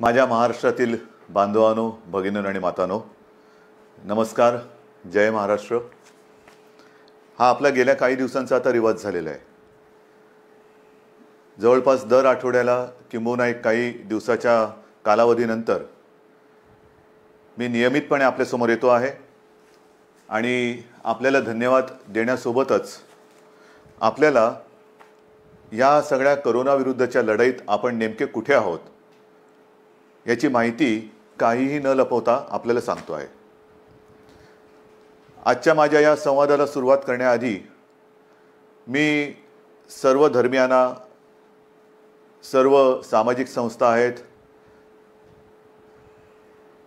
माझ्या महाराष्ट्रातील बांधवांनो, भगिनींनो आणि मातांनो, नमस्कार. जय महाराष्ट्र. हा आपला गेल्या काही दिवसांचा आता रिवाज झालेला आहे. जवळपास दर आठवड्याला किंबहुना एक काही दिवसाच्या कालावधीनंतर मी नियमितपणे आपल्यासमोर येतो आहे आणि आपल्याला धन्यवाद देण्यासोबतच आपल्याला या सगळ्या कोरोनाविरुद्धच्या लढाईत आपण नेमके कुठे आहोत याची माहिती काहीही न लपवता आपल्याला सांगतो आहे. आजच्या माझ्या या संवादाला सुरुवात करण्याआधी मी सर्व धर्मियांना, सर्व सामाजिक संस्था आहेत,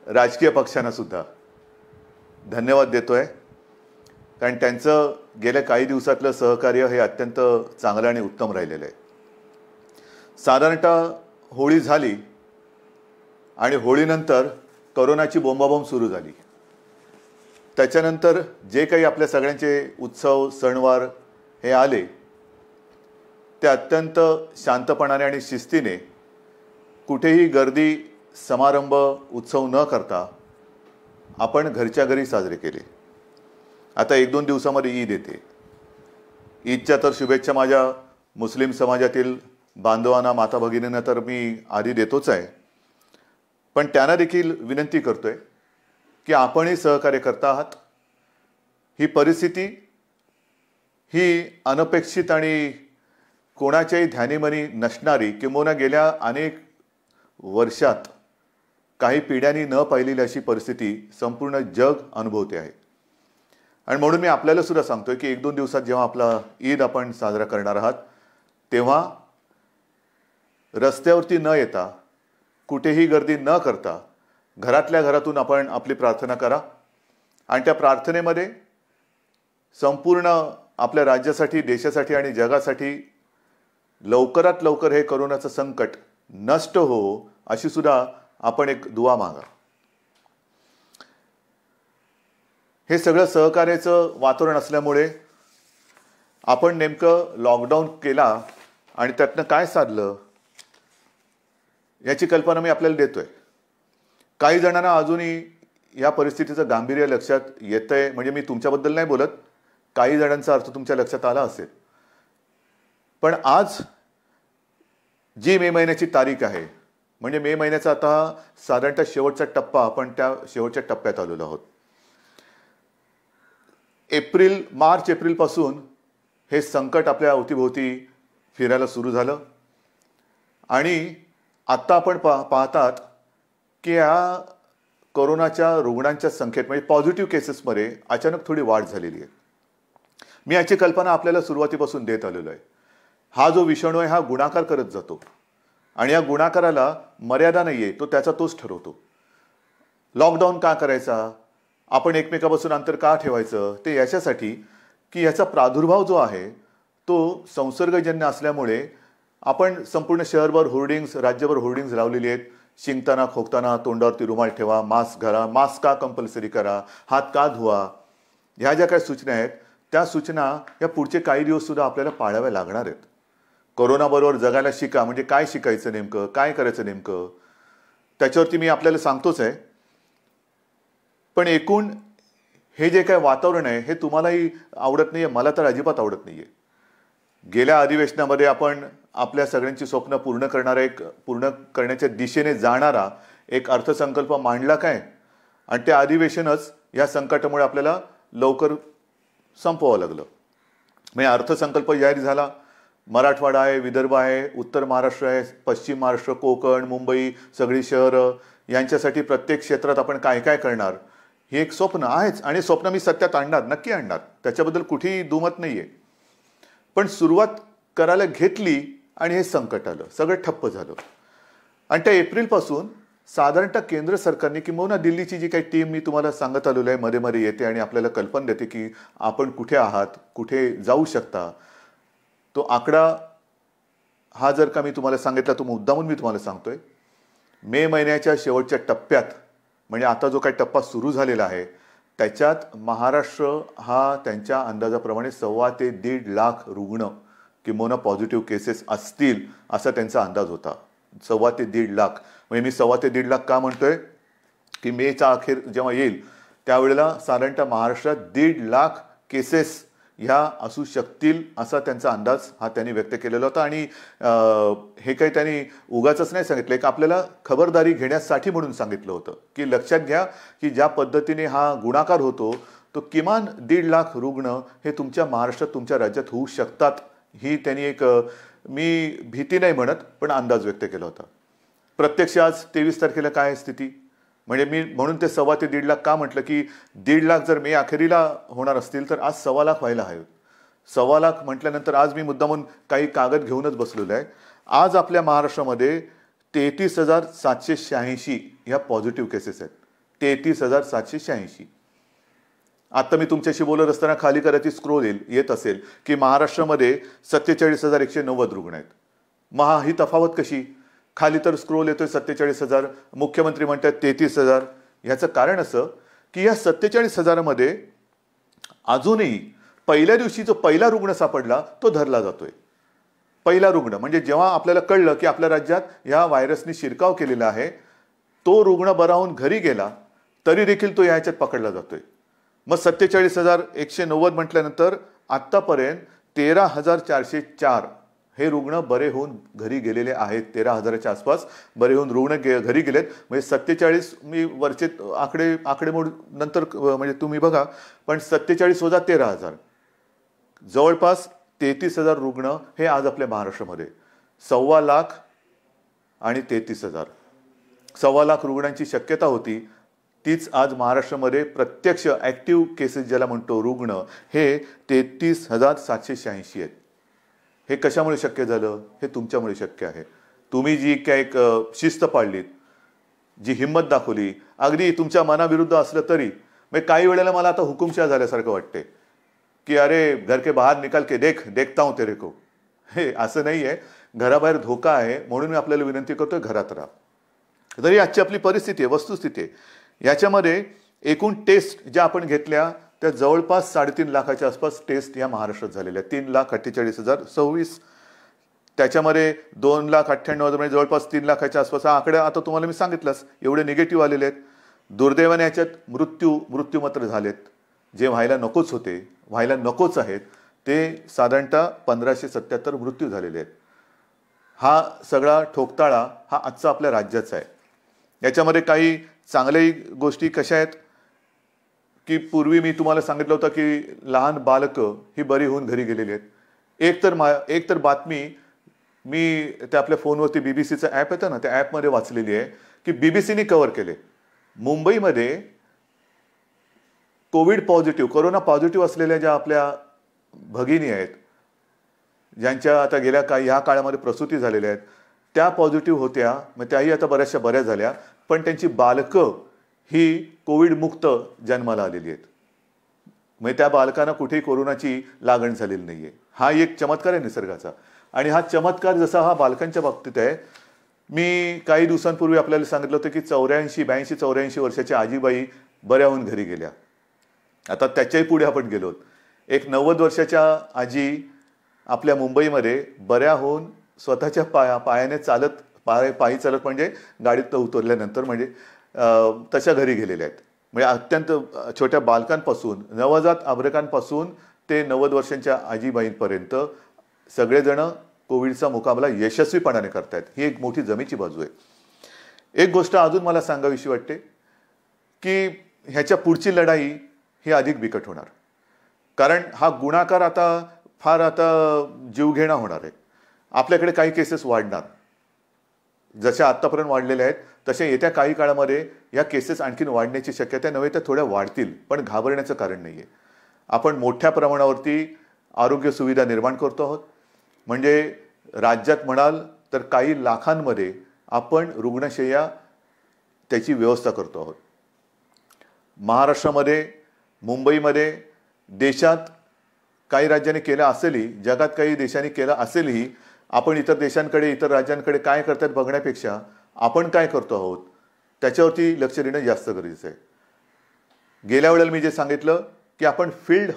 राजकीय पक्षांना सुद्धा धन्यवाद देतोय, कारण त्यांचं गेल्या काही दिवसातलं सहकार्य हे अत्यंत चांगलं आणि उत्तम राहिलेलं आहे. साधारणतः होळी झाली आणि होळीनंतर कोरोनाची बोंबाबोंब सुरू झाली. त्याच्यानंतर जे काही आपल्या सगळ्यांचे उत्सव सणवार हे आले ते अत्यंत शांतपणाने आणि शिस्तीने, कुठेही गर्दी समारंभ उत्सव न करता आपण घरच्या घरी साजरे केले. आता 1-2 दिवसामध्ये ईद येते. ईदच्या तर शुभेच्छा माझ्या मुस्लिम समाजातील बांधवांना, माता भगिनींना तर मी आधी देतोच आहे, पण त्यांना देखील विनंती करतोय की आपणही सहकार्य करता आहात. ही परिस्थिती ही अनपेक्षित आणि कोणाच्याही ध्यानीमनी नसणारी, किंबहुना गेल्या अनेक वर्षात काही पिढ्यांनी न पाहिलेली अशी परिस्थिती संपूर्ण जग अनुभवते आहे. आणि म्हणून मी आपल्याला सुद्धा सांगतोय की 1-2 दिवसात जेव्हा आपला ईद आपण साजरा करणार आहात तेव्हा रस्त्यावरती न येता, कुठेही गर्दी न करता घरातल्या घरातून आपण आपली प्रार्थना करा. आणि त्या प्रार्थनेमध्ये संपूर्ण आपल्या राज्यासाठी, देशासाठी आणि जगासाठी लवकरात लवकर हे कोरोनाचं संकट नष्ट हो अशी सुद्धा आपण एक दुआ मागा. हे सगळं सहकार्याचं वातावरण असल्यामुळे आपण नेमकं लॉकडाऊन केला आणि त्यातनं काय साधलं याची कल्पना मी आपल्याला देतोय. काही जणांना अजूनही या परिस्थितीचं गांभीर्य लक्षात येतंय, म्हणजे मी तुमच्याबद्दल नाही बोलत, काही जणांचा अर्थ तुमच्या लक्षात आला असेल. पण आज जी मे महिन्याची तारीख आहे, म्हणजे मे महिन्याचा आता साधारणतः शेवटचा टप्पा, आपण त्या शेवटच्या टप्प्यात आलेलो आहोत. मार्च एप्रिलपासून हे संकट आपल्या अवतीभोवती फिरायला सुरू झालं आणि आत्ता आपण पाहतात की या कोरोनाच्या रुग्णांच्या संख्येत, म्हणजे पॉझिटिव्ह केसेसमध्ये अचानक थोडी वाढ झालेली आहे. मी याची कल्पना आपल्याला सुरुवातीपासून देत आलेलो आहे. हा जो विषाणू आहे हा गुणाकार करत जातो आणि या गुणाकाराला मर्यादा नाही आहे, तो त्याचा तोच ठरवतो. लॉकडाऊन का करायचा, आपण एकमेकापासून अंतर का ठेवायचं, ते याच्यासाठी की याचा प्रादुर्भाव जो आहे तो संसर्गजन्य असल्यामुळे आपण संपूर्ण शहरभर होर्डिंग्स, राज्यभर होर्डिंग्स लावलेली आहेत. शिंकताना, खोकताना तोंडावरती रुमाल ठेवा, मास्क घाला, मास्क का कंपल्सरी करा, हात का धुवा, ह्या ज्या काही सूचना आहेत त्या सूचना या पुढचे काही दिवस सुद्धा आपल्याला पाळाव्या लागणार आहेत. कोरोनाबरोबर जगायला शिका, म्हणजे काय शिकायचं नेमकं, काय करायचं नेमकं, त्याच्यावरती मी आपल्याला सांगतोच आहे. पण एकूण हे जे काय वातावरण आहे हे तुम्हालाही आवडत नाही आहे, मला तर अजिबात आवडत नाही आहे. गेल्या अधिवेशनामध्ये आपण आपल्या सगळ्यांची स्वप्न पूर्ण करण्याच्या दिशेने जाणारा एक अर्थसंकल्प मांडला काय, आणि ते अधिवेशनच या संकटामुळे आपल्याला लवकर संपवावं लागलं. म्हणजे अर्थसंकल्प जाहीर झाला. मराठवाडा आहे, विदर्भ आहे, उत्तर महाराष्ट्र आहे, पश्चिम महाराष्ट्र, कोकण, मुंबई, सगळी शहरं, यांच्यासाठी प्रत्येक क्षेत्रात आपण काय काय करणार हे एक स्वप्न आहेच आणि स्वप्न मी सत्यात आणणार, नक्की आणणार, त्याच्याबद्दल कुठेही दुमत नाही आहे. पण सुरुवात करायला घेतली आणि हे संकट आलं, सगळं ठप्प झालं. आणि त्या एप्रिलपासून साधारणतः केंद्र सरकारने, किंबहुना दिल्लीची जी काही टीम मी तुम्हाला सांगत आलेलो आहे, मध्ये मध्ये येते आणि आपल्याला कल्पना देते की आपण कुठे आहात, कुठे जाऊ शकता. तो आकडा हा जर का मी तुम्हाला सांगितला, तो मुद्दामून मी तुम्हाला सांगतोय, मे महिन्याच्या शेवटच्या टप्प्यात, म्हणजे आता जो काही टप्पा सुरू झालेला आहे त्याच्यात महाराष्ट्र हा त्यांच्या अंदाजाप्रमाणे 1.25 ते 1.5 लाख रुग्ण किंवा पॉझिटिव्ह केसेस असतील असा त्यांचा अंदाज होता. 1.25 ते 1.5 लाख. म्हणजे मी 1.25 ते 1.5 लाख का म्हणतोय की मेचा अखेर जेव्हा येईल त्यावेळेला साधारणतः महाराष्ट्रात 1.5 लाख केसेस ह्या असू शकतील असा त्यांचा अंदाज हा त्यांनी व्यक्त केलेला होता. आणि हे काही त्यांनी उगाचच नाही सांगितलं, एक आपल्याला खबरदारी घेण्यासाठी म्हणून सांगितलं होतं की लक्षात घ्या की ज्या पद्धतीने हा गुणाकार होतो तो किमान 1.5 लाख रुग्ण हे तुमच्या महाराष्ट्रात तुमच्या राज्यात होऊ शकतात. ही त्यांनी एक मी भीती नाही म्हणत पण अंदाज व्यक्त केला होता. प्रत्यक्ष आज 23 तारखेला काय आहे स्थिती, म्हणजे मी म्हणून ते 1.25 ते 1.5 लाख का म्हटलं की 1.5 लाख जर मे अखेरीला होणार असतील तर आज 1.25 लाख व्हायला हवेत. 1.25 लाख म्हटल्यानंतर आज मी मुद्दामून काही कागद घेऊनच बसलेलो आहे. आज आपल्या महाराष्ट्रामध्ये 33,786 ह्या पॉझिटिव्ह केसेस आहेत. 33,786. आता मी तुमच्याशी बोलत असताना खाली करायची स्क्रोल येत असेल की महाराष्ट्रामध्ये 47,190 रुग्ण आहेत. मग ही तफावत कशी, खाली तर स्क्रोल येतोय 47,000, मुख्यमंत्री म्हणतात 33,000. ह्याचं कारण असं की या 47,000 मध्ये अजूनही पहिल्या दिवशी जो पहिला रुग्ण सापडला तो धरला जातोय. पहिला रुग्ण म्हणजे जेव्हा आपल्याला कळलं की आपल्या राज्यात ह्या व्हायरसनी शिरकाव केलेला आहे तो रुग्ण बरा होऊन घरी गेला तरी देखील तो ह्याच्यात पकडला जातोय. मग 47,190 म्हटल्यानंतर आत्तापर्यंत 13,404 हे रुग्ण बरे होऊन घरी गेलेले आहेत. 13,000च्या आसपास बरे होऊन रुग्ण घरी गेलेत. म्हणजे 47 मी वरचे आकडेमोड नंतर म्हणजे तुम्ही बघा, पण 47 वजा 13,000 जवळपास 33,000 रुग्ण हे आज आपल्या महाराष्ट्रामध्ये. 1.25 लाख आणि 33,000 1.25 लाख रुग्णांची शक्यता होती. तीच आज महाराष्ट्रामध्ये प्रत्यक्ष ऍक्टिव्ह केसेस ज्याला म्हणतो रुग्ण हे 33,786 आहेत. हे कशामुळे शक्य झालं, हे तुमच्यामुळे शक्य आहे. तुम्ही जी काय एक शिस्त पाळलीत, जी हिंमत दाखवली, अगदी तुमच्या मनाविरुद्ध असलं तरी म्हणजे काही वेळेला मला आता हुकुमशाह झाल्यासारखं वाटते की अरे घर के बाहेर निकाल के देखता हूं तेरे को. हे असं नाही आहे. घराबाहेर धोका आहे म्हणून मी आपल्याला विनंती करतोय घरात राहा. तरी आजची आपली परिस्थिती आहे, वस्तुस्थिती आहे. याच्यामध्ये एकूण टेस्ट ज्या आपण घेतल्या त्या जवळपास 3.5 लाखाच्या आसपास टेस्ट या महाराष्ट्रात झालेल्या. 3,48,026. त्याच्यामध्ये 2,98,000 म्हणजे जवळपास 3 लाखाच्या आसपास हा आकडा आता तुम्हाला मी सांगितलंच. एवढे निगेटिव्ह आलेले आहेत. दुर्दैवाने याच्यात मृत्यू मात्र झालेत. जे व्हायला नकोच आहेत ते साधारणतः 1,577 मृत्यू झालेले आहेत. हा सगळा ठोकताळा हा आजचा आपल्या राज्याचा आहे. याच्यामध्ये काही चांगल्याही गोष्टी कशा आहेत की पूर्वी मी तुम्हाला सांगितलं होतं की लहान बालकं ही बरी होऊन घरी गेलेली आहेत. एक तर बातमी मी त्या आपल्या फोनवरती बीबीसीचं ॲप येतं ना, त्या ॲपमध्ये वाचलेली आहे की बीबीसीने कव्हर केले मुंबईमध्ये कोरोना पॉझिटिव्ह असलेल्या ज्या आपल्या भगिनी आहेत ज्यांच्या आता गेल्या ह्या काळामध्ये प्रसूती झालेल्या आहेत त्या पॉझिटिव्ह होत्या. मग त्याही आता बऱ्याचशा बऱ्या झाल्या, पण त्यांची बालकं ही कोविड मुक्त जन्माला आलेली आहेत. म्हणजे त्या बालकांना कुठेही कोरोनाची लागण झालेली नाहीये. हा एक चमत्कार आहे निसर्गाचा. आणि हा चमत्कार जसा हा बालकांच्या बाबतीत आहे, मी काही दिवसांपूर्वी आपल्याला सांगितलं होतं की 84 वर्षाच्या आजीबाई बऱ्या होऊन घरी गेल्या. आता त्याच्याही पुढे आपण गेलोत. एक 90 वर्षाच्या आजी आपल्या मुंबईमध्ये बऱ्या होऊन स्वतःच्या पायाने पायी चालत म्हणजे गाडीत उतरल्यानंतर म्हणजे तशा घरी गेलेल्या आहेत. म्हणजे अत्यंत छोट्या बालकांपासून नवजात आभ्रकांपासून ते 90 वर्षांच्या आजीबाईंपर्यंत सगळेजण कोविडचा मुकाबला यशस्वीपणाने करतायत. ही एक मोठी जमेची बाजू आहे. एक गोष्ट अजून मला सांगावीशी वाटते की ह्याच्या पुढची लढाई ही अधिक बिकट होणार, कारण हा गुणाकार आता जीवघेणा होणार आहे. आपल्याकडे काही केसेस वाढणार, जशा आत्तापर्यंत वाढलेल्या आहेत तशा येत्या काही काळामध्ये या केसेस आणखीन वाढण्याची शक्यता नव्हे तर थोड्या वाढतील, पण घाबरण्याचं कारण नाही आहे. आपण मोठ्या प्रमाणावरती आरोग्य सुविधा निर्माण करतो आहोत. म्हणजे राज्यात म्हणाल तर काही लाखांमध्ये आपण रुग्णशय्या त्याची व्यवस्था करतो आहोत. महाराष्ट्रामध्ये, मुंबईमध्ये, देशात काही राज्यांनी केलं असेलही, जगात काही देशांनी केलं असेलही, आपण इतर देशांकडे इतर राज्यांकडे काय करतात बघण्यापेक्षा आपण काय करतो आहोत त्याच्यावरती लक्ष देणं जास्त गरजेचं आहे. गेल्या वेळेला मी जे सांगितलं की आपण फील्ड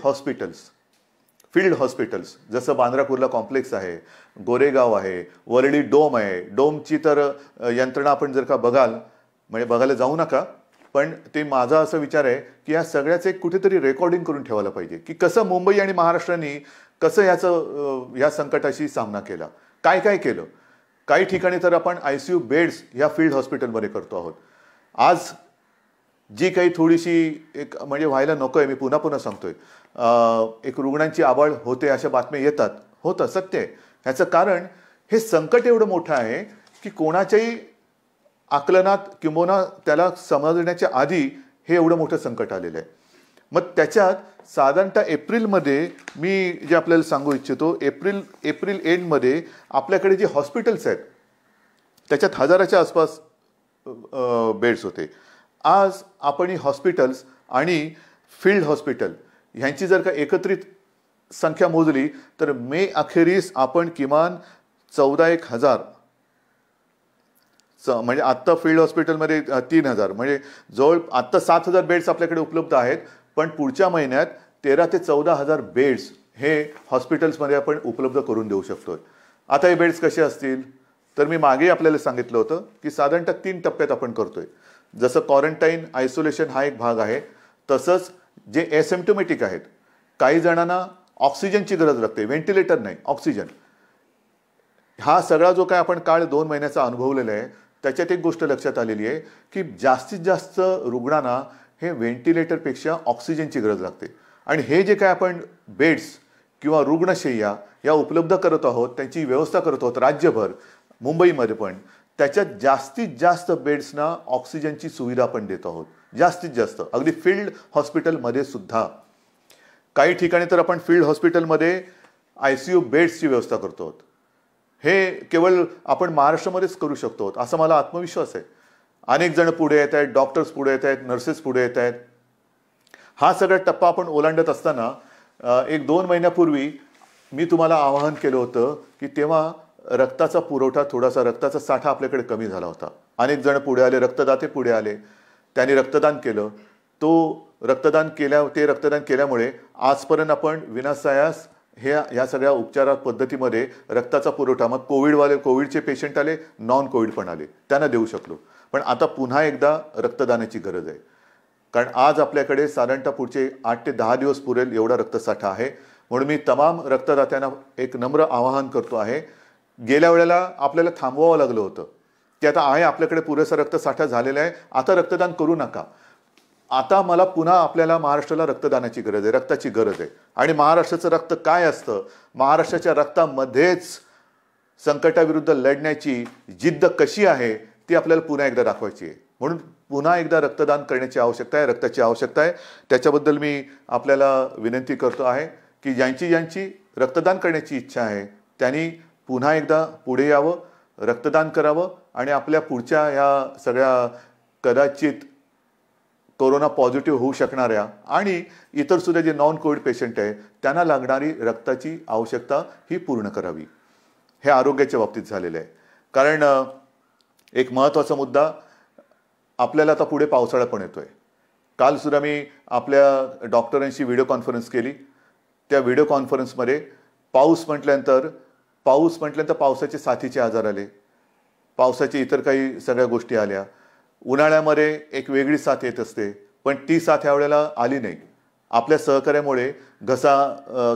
फील्ड हॉस्पिटल्स जसं बांद्रा कुर्ला कॉम्प्लेक्स आहे, गोरेगाव आहे, वरळी डोम आहे. डोमची तर यंत्रणा आपण जर का बघाल, म्हणजे बघायला जाऊ नका, पण ते माझा असा विचार आहे की या सगळ्याचं एक कुठेतरी रेकॉर्डिंग करून ठेवायला पाहिजे की कसं मुंबई आणि महाराष्ट्राने कसं या संकटाशी सामना केला, काय काय केलं. काही ठिकाणी तर आपण ICU बेड्स या फील्ड हॉस्पिटलमध्ये करतो आहोत. आज जी काही थोडीशी एक म्हणजे व्हायला नको आहे, मी पुन्हा पुन्हा सांगतोय, एक रुग्णांची आबाळ होते अशा बातम्या येतात, होतं सत्य आहे. ह्याचं कारण हे संकट एवढं मोठं आहे की कोणाच्याही आकलनात किंबहुना त्याला समजण्याच्या आधी हे एवढं मोठं संकट आलेलं आहे. मग त्याच्यात साधारणतः एप्रिलमध्ये मी जे आपल्याला सांगू इच्छितो, एप्रिल एंडमध्ये आपल्याकडे जे हॉस्पिटल्स आहेत त्याच्यात 1000च्या आसपास बेड्स होते. आज आपण ही हॉस्पिटल्स आणि फील्ड हॉस्पिटल ह्यांची जर का एकत्रित संख्या मोजली तर मे अखेरीस आपण किमान 14,000 म्हणजे आत्ता फील्ड हॉस्पिटलमध्ये 3,000 म्हणजे जवळ आत्ता 7,000 बेड्स आपल्याकडे उपलब्ध आहेत, पण पुढच्या महिन्यात 13,000 ते 14,000 बेड्स हे हॉस्पिटल्समध्ये आपण उपलब्ध करून देऊ शकतो. आता हे बेड्स कसे असतील तर मी मागे आपल्याला सांगितलं होतं की साधारणतः 3 टप्प्यात आपण करतोय. जसं क्वारंटाईन आयसोलेशन हा एक भाग आहे, तसंच जे एसिम्प्टोमॅटिक आहेत, काही जणांना ऑक्सिजनची गरज लागते, व्हेंटिलेटर नाही, ऑक्सिजन. हा सगळा जो काय आपण काळ 2 महिन्याचा अनुभवलेला आहे त्याच्यात एक गोष्ट लक्षात आलेली आहे की जास्तीत जास्त रुग्णांना हे व्हेंटिलेटरपेक्षा ऑक्सिजनची गरज लागते. आणि हे जे काय आपण बेड्स किंवा रुग्णशय्या या उपलब्ध करत आहोत, त्यांची व्यवस्था करत आहोत राज्यभर, मुंबईमध्ये पण, त्याच्यात जास्तीत जास्त बेड्सना ऑक्सिजनची सुविधा आपण देत आहोत, जास्तीत जास्त, अगदी फील्ड हॉस्पिटलमध्ये सुद्धा. काही ठिकाणी तर आपण फील्ड हॉस्पिटलमध्ये ICU बेड्सची व्यवस्था करतो आहोत. हे केवळ आपण महाराष्ट्रामध्येच करू शकतो असा मला आत्मविश्वास आहे. अनेक जण पुढे येत आहेत, डॉक्टर्स पुढे येत आहेत, नर्सेस पुढे येत आहेत. हा सगळा टप्पा आपण ओलांडत असताना 1-2 महिन्यापूर्वी मी तुम्हाला आवाहन केलं होतं की तेव्हा रक्ताचा पुरवठा थोडासा, रक्ताचा साठा आपल्याकडे कमी झाला होता. अनेक जण पुढे आले, रक्तदाते पुढे आले, त्यांनी रक्तदान केलं. ते रक्तदान केल्यामुळे आजपर्यंत आपण विनासायास ह्या सगळ्या उपचार पद्धतीमध्ये रक्ताचा पुरवठा, मग कोविडचे पेशंट आले, नॉन कोविड पण आले, त्यांना देऊ शकलो. पण आता पुन्हा एकदा रक्तदानाची गरज आहे, कारण आज आपल्याकडे साधारणतः पुढचे 8 ते 10 दिवस पुरेल एवढा रक्तसाठा आहे. म्हणून मी तमाम रक्तदात्यांना एक नम्र आवाहन करतो आहे. गेल्या वेळेला आपल्याला थांबवावं लागलं होतं, की आता आहे आपल्याकडे पुरेसा रक्तसाठा झालेला आहे, आता रक्तदान करू नका. आता मला पुन्हा आपल्याला महाराष्ट्राला रक्तदानाची गरज आहे, रक्ताची गरज आहे. आणि महाराष्ट्राचं रक्त काय असतं, महाराष्ट्राच्या रक्तामध्येच संकटाविरुद्ध लढण्याची जिद्द कशी आहे ती आपल्याला पुन्हा एकदा दाखवायची आहे. म्हणून पुन्हा एकदा रक्तदान करण्याची आवश्यकता आहे, रक्ताची आवश्यकता आहे. त्याच्याबद्दल मी आपल्याला विनंती करतो आहे की ज्यांची रक्तदान करण्याची इच्छा आहे त्यांनी पुन्हा एकदा पुढे यावं, रक्तदान करावं आणि आपल्या पुढच्या ह्या सगळ्या कदाचित कोरोना पॉझिटिव्ह होऊ शकणाऱ्या आणि इतर सुद्धा जे नॉन कोविड पेशंट आहे त्यांना लागणारी रक्ताची आवश्यकता ही पूर्ण करावी. हे आरोग्याच्या बाबतीत झालेलं आहे. कारण एक महत्त्वाचा मुद्दा, आपल्याला आता पुढे पावसाळा पण येतोय. काल सुद्धा मी आपल्या डॉक्टरांशी व्हिडिओ कॉन्फरन्स केली. त्या व्हिडिओ कॉन्फरन्समध्ये पाऊस म्हटल्यानंतर पावसाचे साथीचे आजार आले, पावसाची इतर काही सगळ्या गोष्टी आल्या. उन्हाळ्यामध्ये एक वेगळी साथ येत असते, पण ती साथ ह्या वेळेला आली नाही. आपल्या सहकार्यामुळे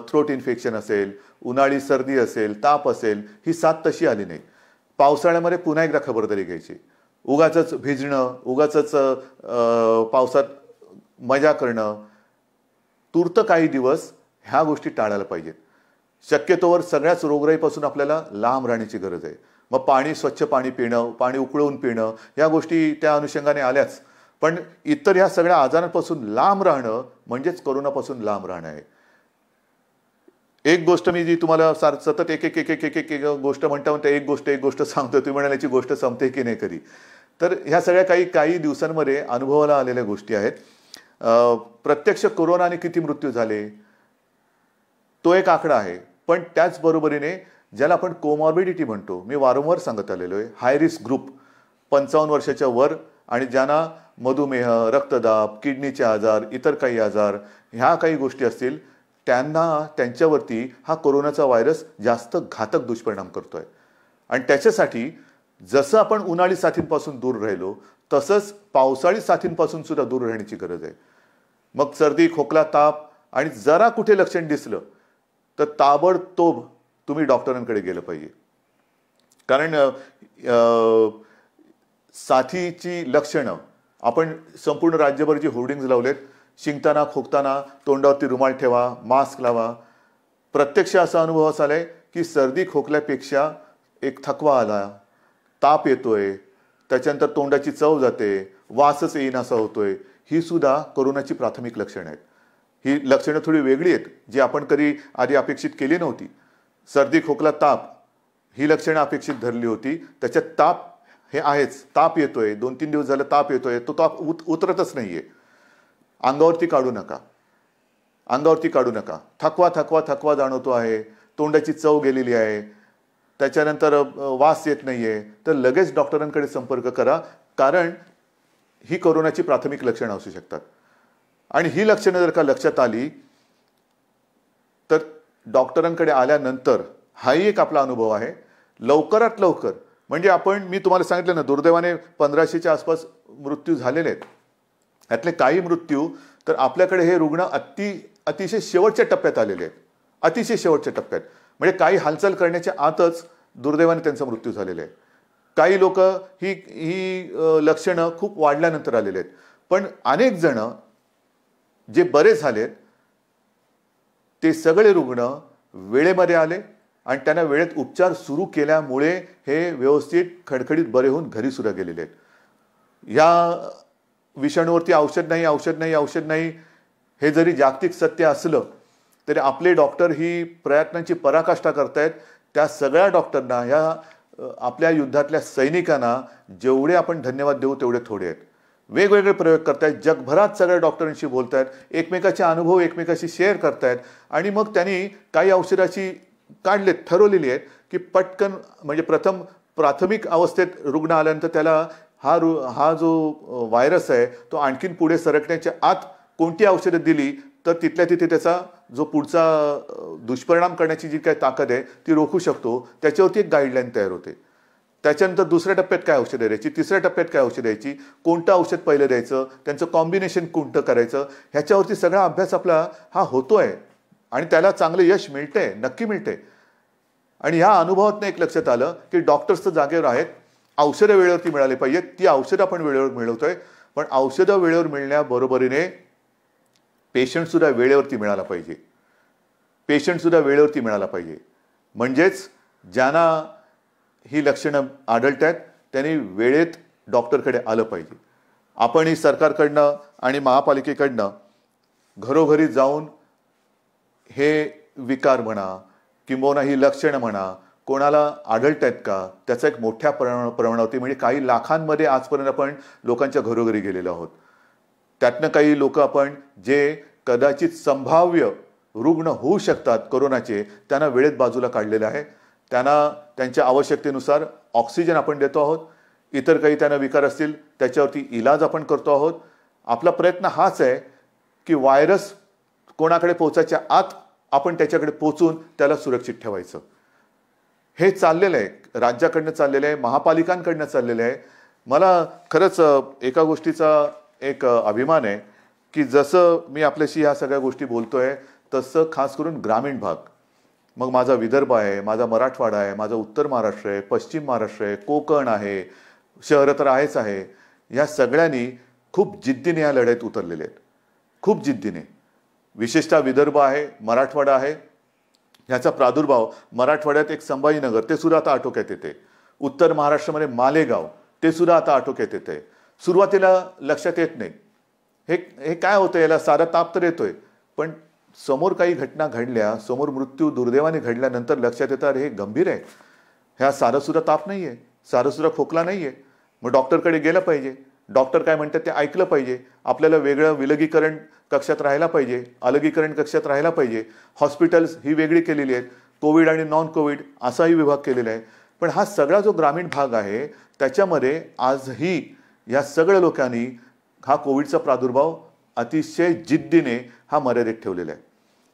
थ्रोट इन्फेक्शन असेल, उन्हाळी सर्दी असेल, ताप असेल, ही साथ तशी आली नाही. पावसाळ्यामध्ये पुन्हा एकदा खबरदारी घ्यायची. उगाचच भिजणं, उगाचच पावसात मजा करणं, तूर्त काही दिवस ह्या गोष्टी टाळायला पाहिजेत. शक्यतोवर सगळ्याच रोगराईपासून आपल्याला लांब राहण्याची गरज आहे. मग स्वच्छ पाणी पिणं, पाणी उकळून पिणं, या गोष्टी त्या अनुषंगाने आल्याच. पण इतर ह्या सगळ्या आजारांपासून लांब राहणं म्हणजेच कोरोनापासून लांब राहणं आहे. एक गोष्ट मी जी तुम्हाला सतत एक गोष्ट म्हणता एक गोष्ट सांगतो, तुम्ही म्हणाल्याची गोष्ट संपते की नाही कधी. तर ह्या सगळ्या काही दिवसांमध्ये अनुभवाला आलेल्या गोष्टी आहेत. प्रत्यक्ष कोरोनाने किती मृत्यू झाले तो एक आकडा आहे, पण त्याचबरोबरीने ज्याला आपण कोमॉर्बिडिटी म्हणतो, मी वारंवार सांगत आलेलो आहे, हाय रिस्क ग्रुप 55 वर्षाच्या वर आणि ज्यांना मधुमेह, रक्तदाब, किडनीचे आजार, इतर काही आजार, ह्या काही गोष्टी असतील, त्यांच्यावरती हा कोरोनाचा व्हायरस जास्त घातक दुष्परिणाम करतोय. आणि त्याच्यासाठी जसं आपण उन्हाळी साथींपासून दूर राहिलो तसंच पावसाळी साथींपासून सुद्धा दूर राहण्याची गरज आहे. मग सर्दी, खोकला, ताप आणि जरा कुठे लक्षण दिसलं तर ताबडतोब तुम्ही डॉक्टरांकडे गेलं पाहिजे. कारण साथीची लक्षणं आपण संपूर्ण राज्यभर जी होर्डिंग्ज लावलेत, शिंकताना, खोकताना तोंडावरती रुमाल ठेवा, मास्क लावा. प्रत्यक्ष असा अनुभव असा आलाय की सर्दी खोकल्यापेक्षा एक थकवा आला, ताप येतोय, त्याच्यानंतर तोंडाची चव जाते, वासच येईनासा होतोय. ही सुद्धा कोरोनाची प्राथमिक लक्षणं आहेत. ही लक्षणं थोडी वेगळी आहेत जी आपण कधी आधी अपेक्षित केली नव्हती. सर्दी, खोकला, ताप ही लक्षणं अपेक्षित धरली होती. त्याच्यात ताप हे आहेच, ताप येतोय, 2-3 दिवस झालं ताप येतोय, तो ताप उतरतच नाहीये. अंगावरती काढू नका, अंगावरती काढू नका. थकवा थकवा थकवा जाणवतो आहे, तोंडाची चव गेलेली आहे, त्याच्यानंतर वास येत नाहीये, तर लगेच डॉक्टरांकडे संपर्क करा. कारण ही कोरोनाची प्राथमिक लक्षणं असू शकतात. आणि ही लक्षणं जर का लक्षात आली तर डॉक्टरांकडे आल्यानंतर हाही एक आपला अनुभव आहे, लवकरात लवकर, म्हणजे मी तुम्हाला सांगितलं ना, दुर्दैवाने 1500च्या आसपास मृत्यू झालेले आहेत. यातले काही मृत्यू तर आपल्याकडे हे रुग्ण अतिशय शेवटच्या टप्प्यात आलेले आहेत, अतिशय शेवटच्या टप्प्यात. म्हणजे काही हालचाल करण्याच्या आतच दुर्दैवाने त्यांचा मृत्यू झालेला आहे. काही लोक ही लक्षणं खूप वाढल्यानंतर आलेले आहेत. पण अनेक जण जे बरे झालेत ते सगळे रुग्ण वेळेमध्ये आले आणि त्यांना वेळेत उपचार सुरू केल्यामुळे हे व्यवस्थित खडखडीत बरे होऊन घरी सुद्धा गेलेले आहेत. या विषाणूवरती औषध नाही, औषध नाही, औषध नाही हे जरी जागतिक सत्य असलं तरी आपले डॉक्टर ही प्रयत्नांची पराकाष्ठा करतायत. त्या सगळ्या डॉक्टरना, ह्या आपल्या युद्धातल्या सैनिकांना जेवढे आपण धन्यवाद देऊ तेवढे थोडे आहेत. वेगवेगळे प्रयोग करतायत, जगभरात सगळ्या डॉक्टरांशी बोलतायत, एकमेकाचे अनुभव एकमेकाशी शेअर करतायत. आणि मग त्यांनी काही औषधाची काढलेत, ठरवलेली आहेत की पटकन, म्हणजे प्राथमिक अवस्थेत रुग्ण आल्यानंतर त्याला हा जो व्हायरस आहे तो आणखीन पुढे सरकण्याच्या आत कोणती औषधं दिली तर तिथल्या तिथे त्याचा जो पुढचा दुष्परिणाम करण्याची जी काही ताकद आहे ती रोखू शकतो. त्याच्यावरती एक गाईडलाईन तयार होते. त्याच्यानंतर दुसऱ्या टप्प्यात काय औषधं द्यायची, तिसऱ्या टप्प्यात काय औषध द्यायची, कोणतं औषध पहिलं द्यायचं, त्यांचं कॉम्बिनेशन कोणतं करायचं, ह्याच्यावरती सगळा अभ्यास आपला हा होतोय. आणि त्याला चांगलं यश मिळतंय, नक्की मिळतंय. आणि ह्या अनुभवातनं एक लक्षात आलं की डॉक्टर्स तर जागेवर आहेत, औषधं वेळेवरती मिळाली पाहिजेत. ती औषधं आपण वेळेवर मिळवतोय, पण औषधं वेळेवर मिळण्याबरोबरीने पेशंट सुद्धा वेळेवरती मिळाला पाहिजे. पेशंट सुद्धा वेळेवरती मिळाला पाहिजे. म्हणजेच ज्यांना ही लक्षणं आढळत आहेत त्यांनी वेळेत डॉक्टरकडे आलं पाहिजे. आपणही सरकारकडनं आणि महापालिकेकडनं घरोघरी जाऊन हे विकार म्हणा किंबहुना ही लक्षणं म्हणा कोणाला आढळत आहेत का त्याचा एक मोठ्या प्रमाणावरती, म्हणजे काही लाखांमध्ये आजपर्यंत आपण लोकांच्या घरोघरी गेलेलो आहोत. त्यातनं काही लोक आपण जे कदाचित संभाव्य रुग्ण होऊ शकतात कोरोनाचे त्यांना वेळेत बाजूला काढलेलं आहे. त्यांना त्यांच्या आवश्यकतेनुसार ऑक्सिजन आपण देतो आहोत. इतर काही त्यांना विकार असतील त्याच्यावरती इलाज आपण करतो आहोत. आपला प्रयत्न हाच आहे की व्हायरस कोणाकडे पोहोचायच्या आत आपण त्याच्याकडे पोहोचून त्याला सुरक्षित ठेवायचं. हे चाललेलं आहे, राज्याकडनं चाललेलं आहे, महापालिकांकडनं चाललेलं आहे. मला खरंच एका गोष्टीचा एक अभिमान आहे की जसं मी आपल्याशी ह्या सगळ्या गोष्टी बोलतोय तसं खास करून ग्रामीण भाग, मग माझा विदर्भ आहे, माझा मराठवाडा आहे, माझा उत्तर महाराष्ट्र आहे, पश्चिम महाराष्ट्र आहे, कोकण आहे, शहरं तर आहेच आहे, या सगळ्यांनी खूप जिद्दीने या लढाईत उतरलेले आहेत, खूप जिद्दीने. विशेषतः विदर्भ आहे, मराठवाडा आहे. ह्याचा प्रादुर्भाव मराठवाड्यात एक संभाजीनगर ते सुद्धा आता आटोक्यात येते. उत्तर महाराष्ट्रामध्ये मालेगाव ते सुद्धा आता आटोक्यात येते. सुरुवातीला लक्षात येत नाही हे काय होतं, याला साधा ताप तर येतोय, पण समोर काही घटना घडल्या, समोर मृत्यू दुर्दैवाने घडल्यानंतर लक्षात येतं अरे हे गंभीर आहे, ह्या साधा सुद्धा ताप नाही आहे, साधा सुद्धा खोकला नाही आहे. मग डॉक्टरकडे गेलं पाहिजे. डॉक्टर काय म्हणतात ते ऐकलं पाहिजे. आपल्याला वेगळं विलगीकरण कक्षात राहायला पाहिजे, अलगीकरण कक्षात राहायला पाहिजे. हॉस्पिटल्स ही वेगळी केलेली आहेत, कोविड आणि नॉन कोविड असाही विभाग केलेला आहे. पण हा सगळा जो ग्रामीण भाग आहे त्याच्यामध्ये आजही या सगळ्या लोकांनी हा कोविडचा प्रादुर्भाव अतिशय जिद्दीने हा मर्यादित ठेवलेला आहे.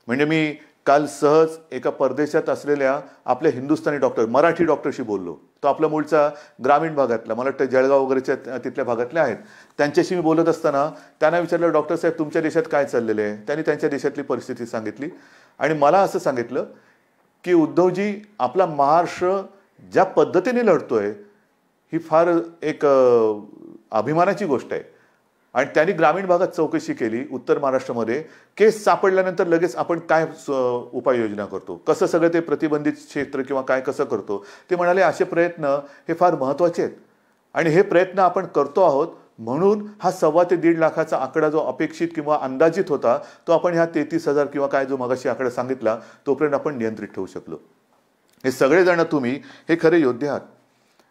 म्हणजे मी काल सहज एका परदेशात असलेल्या आपल्या हिंदुस्थानी डॉक्टर, मराठी डॉक्टरशी बोललो. तो आपला मूळचा ग्रामीण भागातला, मला वाटतं जळगाव वगैरेच्या तिथल्या भागातले आहेत. त्यांच्याशी मी बोलत असताना त्यांना विचारलं, डॉक्टर साहेब तुमच्या देशात काय चाललेलं आहे. त्यांनी त्यांच्या देशातली परिस्थिती सांगितली आणि मला असं सांगितलं की उद्धवजी, आपला महाराष्ट्र ज्या पद्धतीने लढतोय ही फार एक अभिमानाची गोष्ट आहे. आणि त्यांनी ग्रामीण भागात चौकशी केली, उत्तर महाराष्ट्रामध्ये केस सापडल्यानंतर लगेच आपण काय उपाययोजना करतो, कसं सगळं ते प्रतिबंधित क्षेत्र किंवा काय कसं करतो. ते म्हणाले असे प्रयत्न हे फार महत्त्वाचे आहेत आणि हे प्रयत्न आपण करतो आहोत, म्हणून हा 1.25 ते 1.5 लाखाचा आकडा जो अपेक्षित किंवा अंदाजित होता तो आपण ह्या 33,000 किंवा काय जो मगाशी आकडा सांगितला तोपर्यंत आपण नियंत्रित ठेवू शकलो. हे सगळेजण तुम्ही हे खरे योद्धे आहात.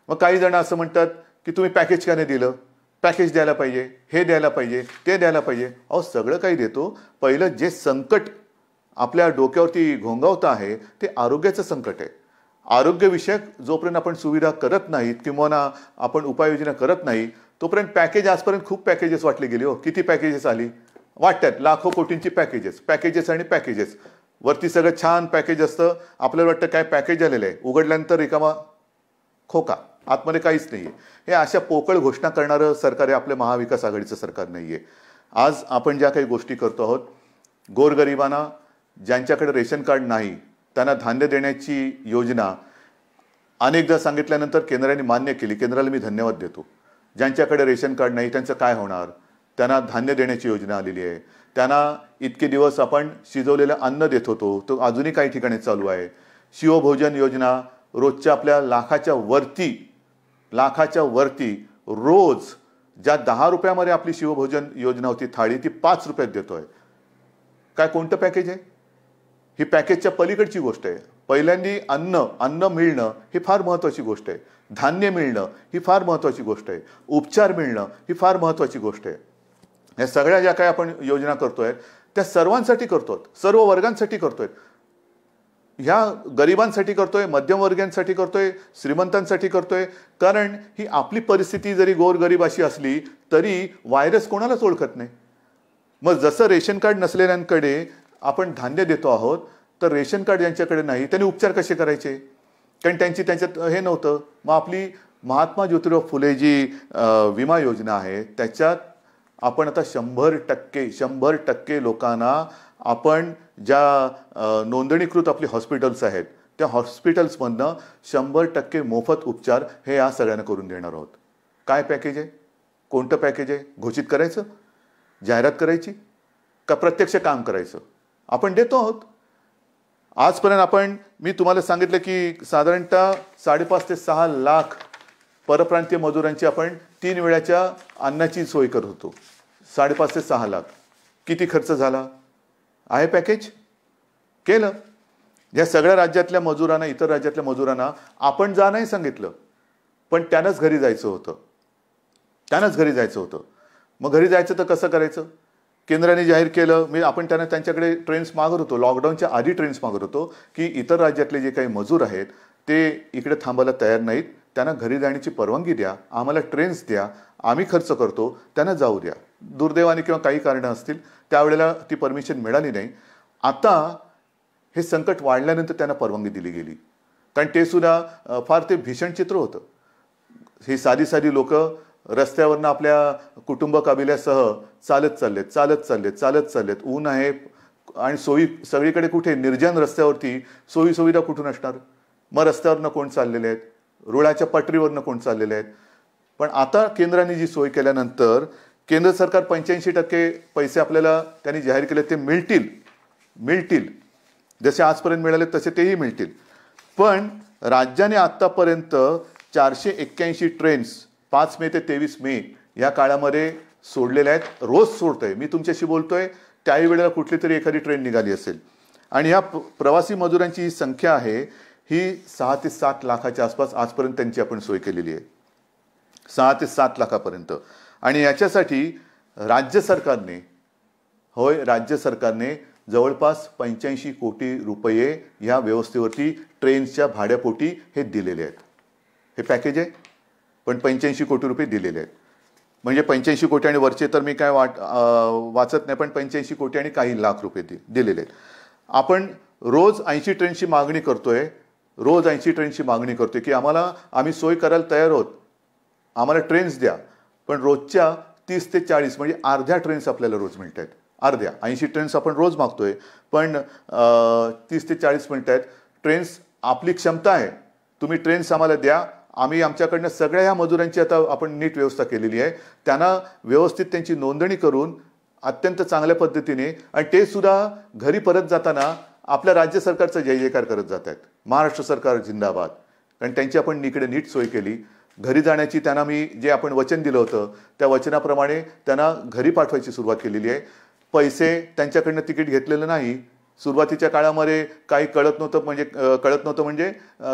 मग काही जण असं म्हणतात की तुम्ही पॅकेज का नाही दिलं, पॅकेज द्यायला पाहिजे, हे द्यायला पाहिजे, ते द्यायला पाहिजे. अहो सगळं काही देतो. पहिलं जे संकट आपल्या डोक्यावरती घोंगावतं आहे ते आरोग्याचं संकट आहे. आरोग्यविषयक जोपर्यंत आपण सुविधा करत नाहीत किंवा आपण उपाययोजना करत नाही तोपर्यंत पॅकेज, आजपर्यंत खूप पॅकेजेस वाटले गेले. हो, किती पॅकेजेस आली वाटतात, लाखो कोटींची पॅकेजेस आणि पॅकेजेस. वरती सगळं छान पॅकेज असतं, आपल्याला वाटतं काय पॅकेज आलेलं आहे, उघडल्यानंतर रिकामा खोका, आतमध्ये काहीच नाहीये. हे अशा पोकळ घोषणा करणारं सरकार आहे, आपल्या महाविकास आघाडीचं सरकार नाहीये. आज आपण ज्या काही गोष्टी करतो आहोत, गोरगरिबांना, ज्यांच्याकडे रेशन कार्ड नाही त्यांना धान्य देण्याची योजना अनेकदा सांगितल्यानंतर केंद्राने मान्य केली. केंद्राला मी धन्यवाद देतो. ज्यांच्याकडे रेशन कार्ड नाही त्यांचं काय होणार, त्यांना धान्य देण्याची योजना आलेली आहे. त्यांना इतके दिवस आपण शिजवलेलं अन्न देत होतो, तो अजूनही काही ठिकाणी चालू आहे. शिवभोजन योजना, रोजच्या आपल्या लाखाच्या वरती रोज ज्या 10 रुपयामध्ये आपली शिवभोजन योजना होती थाळी, ती 5 रुपयात देतोय. काय कोणतं पॅकेज आहे? ही पॅकेजच्या पलीकडची गोष्ट आहे. पहिल्यांदी अन्न मिळणं ही फार महत्त्वाची गोष्ट आहे. धान्य मिळणं ही फार महत्त्वाची गोष्ट आहे. उपचार मिळणं ही फार महत्त्वाची गोष्ट आहे. या सगळ्या ज्या काही आपण योजना करतोय त्या सर्वांसाठी करतोय, सर्व वर्गांसाठी करतोय. ह्या गरिबांसाठी करतोय, मध्यमवर्गीयांसाठी करतोय, श्रीमंतांसाठी करतोय. कारण ही आपली परिस्थिती जरी गोरगरीब अशी असली तरी व्हायरस कोणालाच ओळखत नाही. मग जसं रेशन कार्ड नसलेल्यांकडे आपण धान्य देतो आहोत, तर रेशन कार्ड ज्यांच्याकडे नाही त्यांनी उपचार कसे करायचे, कारण त्यांच्यात हे नव्हतं. मग आपली महात्मा ज्योतिराव फुले जी विमा योजना आहे त्याच्यात आपण आता 100% लोकांना आपण ज्या नोंदणीकृत आपली हॉस्पिटल्स आहेत त्या हॉस्पिटल्समधनं 100% मोफत उपचार हे या सगळ्यांना करून देणार आहोत. काय पॅकेज आहे, कोणतं पॅकेज आहे, घोषित करायचं, जाहिरात करायची का प्रत्यक्ष काम करायचं? आपण देतो आहोत. आजपर्यंत मी तुम्हाला सांगितलं की साधारणतः 5.5 ते 6 लाख परप्रांतीय मजुरांची आपण 3 वेळाच्या अन्नाची सोय करत होतो. 5.5 ते 6 लाख. किती खर्च झाला आहे? पॅकेज केलं. या सगळ्या राज्यातल्या मजुरांना, इतर राज्यातल्या मजुरांना आपण जा नाही सांगितलं, पण त्यांनाच घरी जायचं होतं. मग घरी जायचं तर कसं करायचं? केंद्राने जाहीर केलं. आपण त्यांच्याकडे ट्रेन्स मागत होतो, लॉकडाऊनच्या आधी ट्रेन्स मागत होतो की इतर राज्यातले जे काही मजूर आहेत ते इकडे थांबायला तयार नाहीत, त्यांना घरी जाण्याची परवानगी द्या, आम्हाला ट्रेन्स द्या, आम्ही खर्च करतो, त्यांना जाऊ द्या. दुर्दैवाने किंवा काही कारणं असतील त्यावेळेला ती परमिशन मिळाली नाही. आता हे संकट वाढल्यानंतर त्यांना परवानगी दिली गेली, कारण ते सुद्धा फार ते भीषण चित्र होतं. ही साधी लोक रस्त्यावरनं आपल्या कुटुंब काबिल्यासह चालत चाललेत. ऊन आहे आणि सोयी सगळीकडे, कुठे निर्जन रस्त्यावरती सोयी सुविधा कुठून असणार? मग रस्त्यावरनं कोण चाललेले आहेत, रुळाच्या पटरीवरनं कोण चाललेले आहेत. पण आता केंद्राने जी सोय केल्यानंतर केंद्र सरकार 85% पैसे आपल्याला त्यांनी जाहीर केले ते मिळतील. जसे आजपर्यंत मिळाले तसे तेही मिळतील. पण राज्याने आतापर्यंत 481 ट्रेन्स 5 मे ते 23 मे या काळामध्ये सोडलेल्या आहेत. रोज सोडतोय. मी तुमच्याशी बोलतोय त्याही वेळेला कुठली तरी एखादी ट्रेन निघाली असेल. आणि ह्या प्रवासी मजुरांची ही संख्या आहे ही 6 ते 7 लाखाच्या आसपास आजपर्यंत त्यांची आपण सोय केलेली आहे. 6 ते 7 लाखापर्यंत. आणि याच्यासाठी राज्य सरकारने जवळपास 85 कोटी रुपये या व्यवस्थेवरती ट्रेन्सच्या भाड्यापोटी हे दिलेले आहेत. हे पॅकेज आहे, पण 85 कोटी रुपये दिलेले आहेत. म्हणजे 85 कोटी आणि वरचे तर मी काय वाचत नाही, पण 85 कोटी आणि काही लाख रुपये दिलेले आहेत. आपण रोज 80 ट्रेनची मागणी करतोय, रोज 80 ट्रेनची मागणी करतोय की आम्ही सोय करायला तयार आहोत, आम्हाला ट्रेन्स द्या. पण रोजच्या 30 ते 40 म्हणजे अर्ध्या ट्रेन्स आपल्याला रोज मिळत आहेत. अर्ध्या 80 ट्रेन्स आपण रोज मागतोय, पण 30 ते 40 मिळत आहेत. ट्रेन्स आपली क्षमता आहे, तुम्ही ट्रेन्स आम्हाला द्या. आम्ही आमच्याकडनं सगळ्या ह्या मजुरांची आता आपण नीट व्यवस्था केलेली आहे. त्यांना व्यवस्थित त्यांची नोंदणी करून अत्यंत चांगल्या पद्धतीने, आणि ते सुद्धा घरी परत जाताना आपल्या राज्य सरकारचा जय जयकार करत जात आहेत, महाराष्ट्र सरकार जिंदाबाद. कारण त्यांची आपण इकडे नीट सोय केली. घरी जाण्याची त्यांना मी जे आपण वचन दिलं होतं त्या वचनाप्रमाणे त्यांना घरी पाठवायची सुरुवात केलेली आहे. पैसे त्यांच्याकडनं तिकीट घेतलेलं नाही. सुरुवातीच्या काळामध्ये काही कळत नव्हतं म्हणजे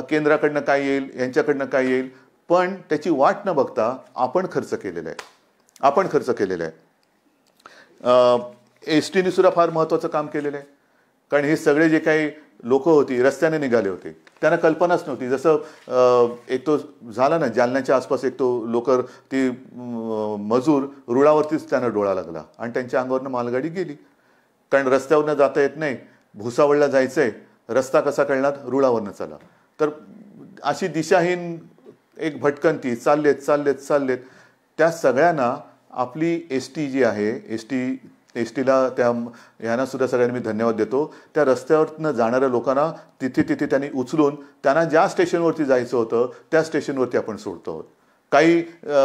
केंद्राकडनं काय येईल, यांच्याकडनं काय येईल, पण त्याची वाट न बघता आपण खर्च केलेला आहे. एस टीने सुद्धा फार महत्त्वाचं काम केलेलं आहे. कारण हे सगळे जे काही लोक होती रस्त्याने निघाले होते, त्यांना कल्पनाच नव्हती. जसं एक तो झाला ना जालन्याच्या आसपास, एक तो लोक ती मजूर रुळावरतीच त्यांना डोळा लागला आणि त्यांच्या अंगावरनं मालगाडी गेली. कारण रस्त्यावरनं जाता येत नाही, भुसावळला जायचंय, रस्ता कसा कळणार, रुळावरनं चला. तर अशी दिशाहीन एक भटकंती चाललेत. त्या सगळ्यांना आपली एस टी जी आहे, एस टीला ह्यांना सुद्धा सगळ्यांनी मी धन्यवाद देतो. त्या रस्त्यावरनं जाणाऱ्या लोकांना तिथे त्यांनी उचलून त्यांना ज्या स्टेशनवरती जायचं होतं त्या स्टेशनवरती आपण सोडतो आहोत. काही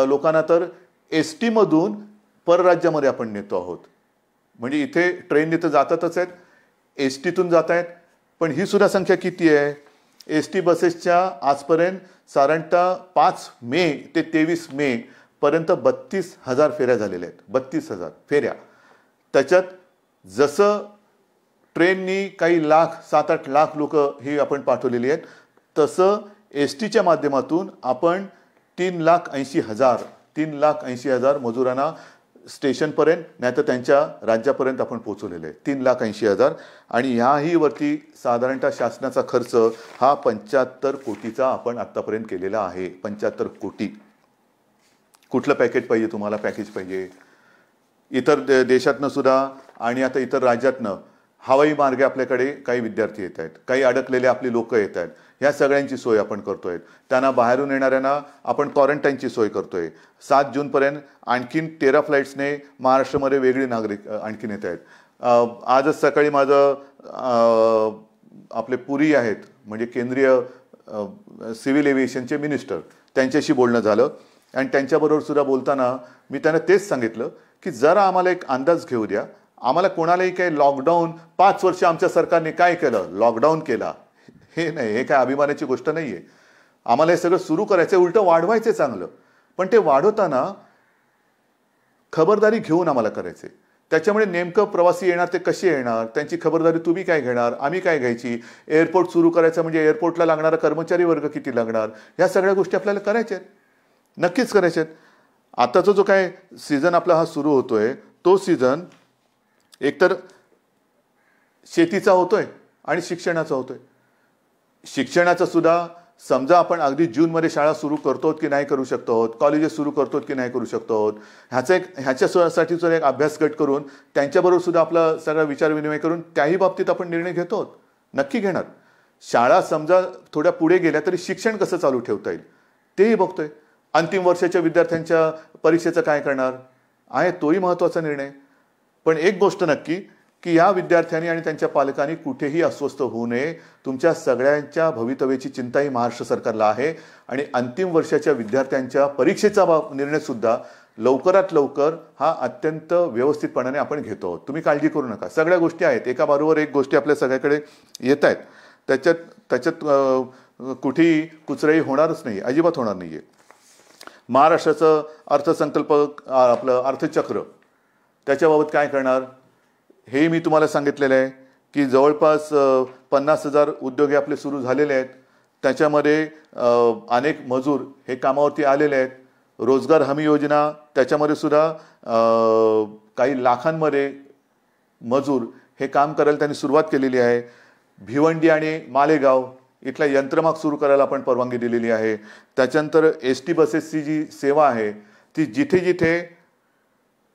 लोकांना तर एस टीमधून परराज्यामध्ये आपण नेतो आहोत. म्हणजे इथे ट्रेनने तर जातातच आहेत, एस टीतून जात आहेत. पण ही सुद्धा संख्या किती आहे? एस टी बसेसच्या आजपर्यंत साधारणतः 5 मे ते 23 मे पर्यंत 32,000 फेऱ्या झालेल्या आहेत. 32,000 फेऱ्या. त्याच्यात जसं ट्रेननी काही लाख 7-8 लाख लोक ही आपण पाठवलेली आहेत, तसं एस टीच्या माध्यमातून आपण 3,80,000 मजुरांना स्टेशनपर्यंत नाही तर त्यांच्या राज्यापर्यंत आपण पोहोचवलेले आहे. 3,80,000. आणि ह्याही वरती साधारणतः शासनाचा खर्च हा 75 कोटीचा आपण आत्तापर्यंत केलेला आहे. 75 कोटी. कुठलं पॅकेज पाहिजे तुम्हाला? पॅकेज पाहिजे इतर देशातनं सुद्धा आणि आता इतर राज्यातनं हवाई मार्गे आपल्याकडे काही विद्यार्थी येत आहेत, काही अडकलेले आपली लोक येत आहेत. ह्या सगळ्यांची सोय आपण करतोय. त्यांना बाहेरून येणाऱ्यांना आपण क्वारंटाईनची सोय करतोय. 7 जूनपर्यंत आणखीन 13 फ्लाईट्सने महाराष्ट्रामध्ये वेगळी नागरिक आणखीन येत आहेत. आजच सकाळी माझं आपले पुरी आहेत म्हणजे केंद्रीय सिव्हिल एव्हिएशनचे मिनिस्टर, त्यांच्याशी बोलणं झालं. आणि त्यांच्याबरोबर सुद्धा बोलताना मी त्यांना तेच सांगितलं की जरा आम्हाला एक अंदाज घेऊ द्या. आम्हाला कोणालाही काही लॉकडाऊन 5 वर्ष आमच्या सरकारने काय केलं, लॉकडाऊन केला हे नाही, हे काय अभिमानाची गोष्ट नाही आहे. आम्हाला हे सगळं सुरू करायचं, उलटं वाढवायचं चांगलं. पण ते वाढवताना खबरदारी घेऊन आम्हाला करायचे. त्याच्यामुळे नेमकं प्रवासी येणार ते कसे येणार, त्यांची खबरदारी तुम्ही काय घेणार, आम्ही काय घ्यायची. एअरपोर्ट सुरू करायचं म्हणजे एअरपोर्टला लागणारा कर्मचारी वर्ग किती लागणार, ह्या सगळ्या गोष्टी आपल्याला करायच्या आहेत, नक्कीच करायच्या आहेत. आताचा जो काय सीझन आपला हा सुरू होतोय तो सीझन एकतर शेतीचा होतोय आणि शिक्षणाचा होतोय. शिक्षणाचा सुद्धा समजा आपण अगदी जूनमध्ये शाळा सुरू करतो की नाही करू शकतो आहोत, कॉलेजेस सुरू करतो की नाही करू शकतो आहोत, ह्याच्यासाठी सुद्धा एक अभ्यास गट करून त्यांच्याबरोबर सुद्धा आपला सगळा विचारविनिमय करून त्याही बाबतीत आपण निर्णय घेतो आहोत, नक्की घेणार. शाळा समजा थोड्या पुढे गेल्या तरी शिक्षण कसं चालू ठेवता येईल तेही बघतोय. अंतिम वर्षाच्या विद्यार्थ्यांच्या परीक्षेचं काय करणार आहे तोही महत्त्वाचा निर्णय. पण एक गोष्ट नक्की की या विद्यार्थ्यांनी आणि त्यांच्या पालकांनी कुठेही अस्वस्थ होऊ नये. तुमच्या सगळ्यांच्या भवितव्याची चिंता ही महाराष्ट्र सरकारला आहे. आणि अंतिम वर्षाच्या विद्यार्थ्यांच्या परीक्षेचा निर्णय सुद्धा लवकरात लवकर हा अत्यंत व्यवस्थितपणाने आपण घेतो आहोत. तुम्ही काळजी करू नका. सगळ्या गोष्टी आहेत, एका बरोबर एक गोष्टी आपल्या सगळ्याकडे येत आहेत. त्याच्यात कुठेही कुचराई होणारच नाही, अजिबात होणार नाही आहे. महाराष्ट्राचं अर्थसंकल्प आपलं अर्थचक्र त्याच्याबाबत काय करणार हे मी तुम्हाला सांगितलेलं आहे की जवळपास 50,000 उद्योग हे आपले सुरू झालेले आहेत. त्याच्यामध्ये अनेक मजूर हे कामावरती आलेले आहेत. रोजगार हमी योजना त्याच्यामध्ये सुद्धा काही लाखांमध्ये मजूर हे काम करायला त्यांनी सुरुवात केलेली आहे. भिवंडी आणि मालेगाव इथला यंत्रमाग सुरू करायला आपण परवानगी दिलेली आहे. त्याच्यानंतर एस टी बसेसची जी सेवा आहे ती जिथे जिथे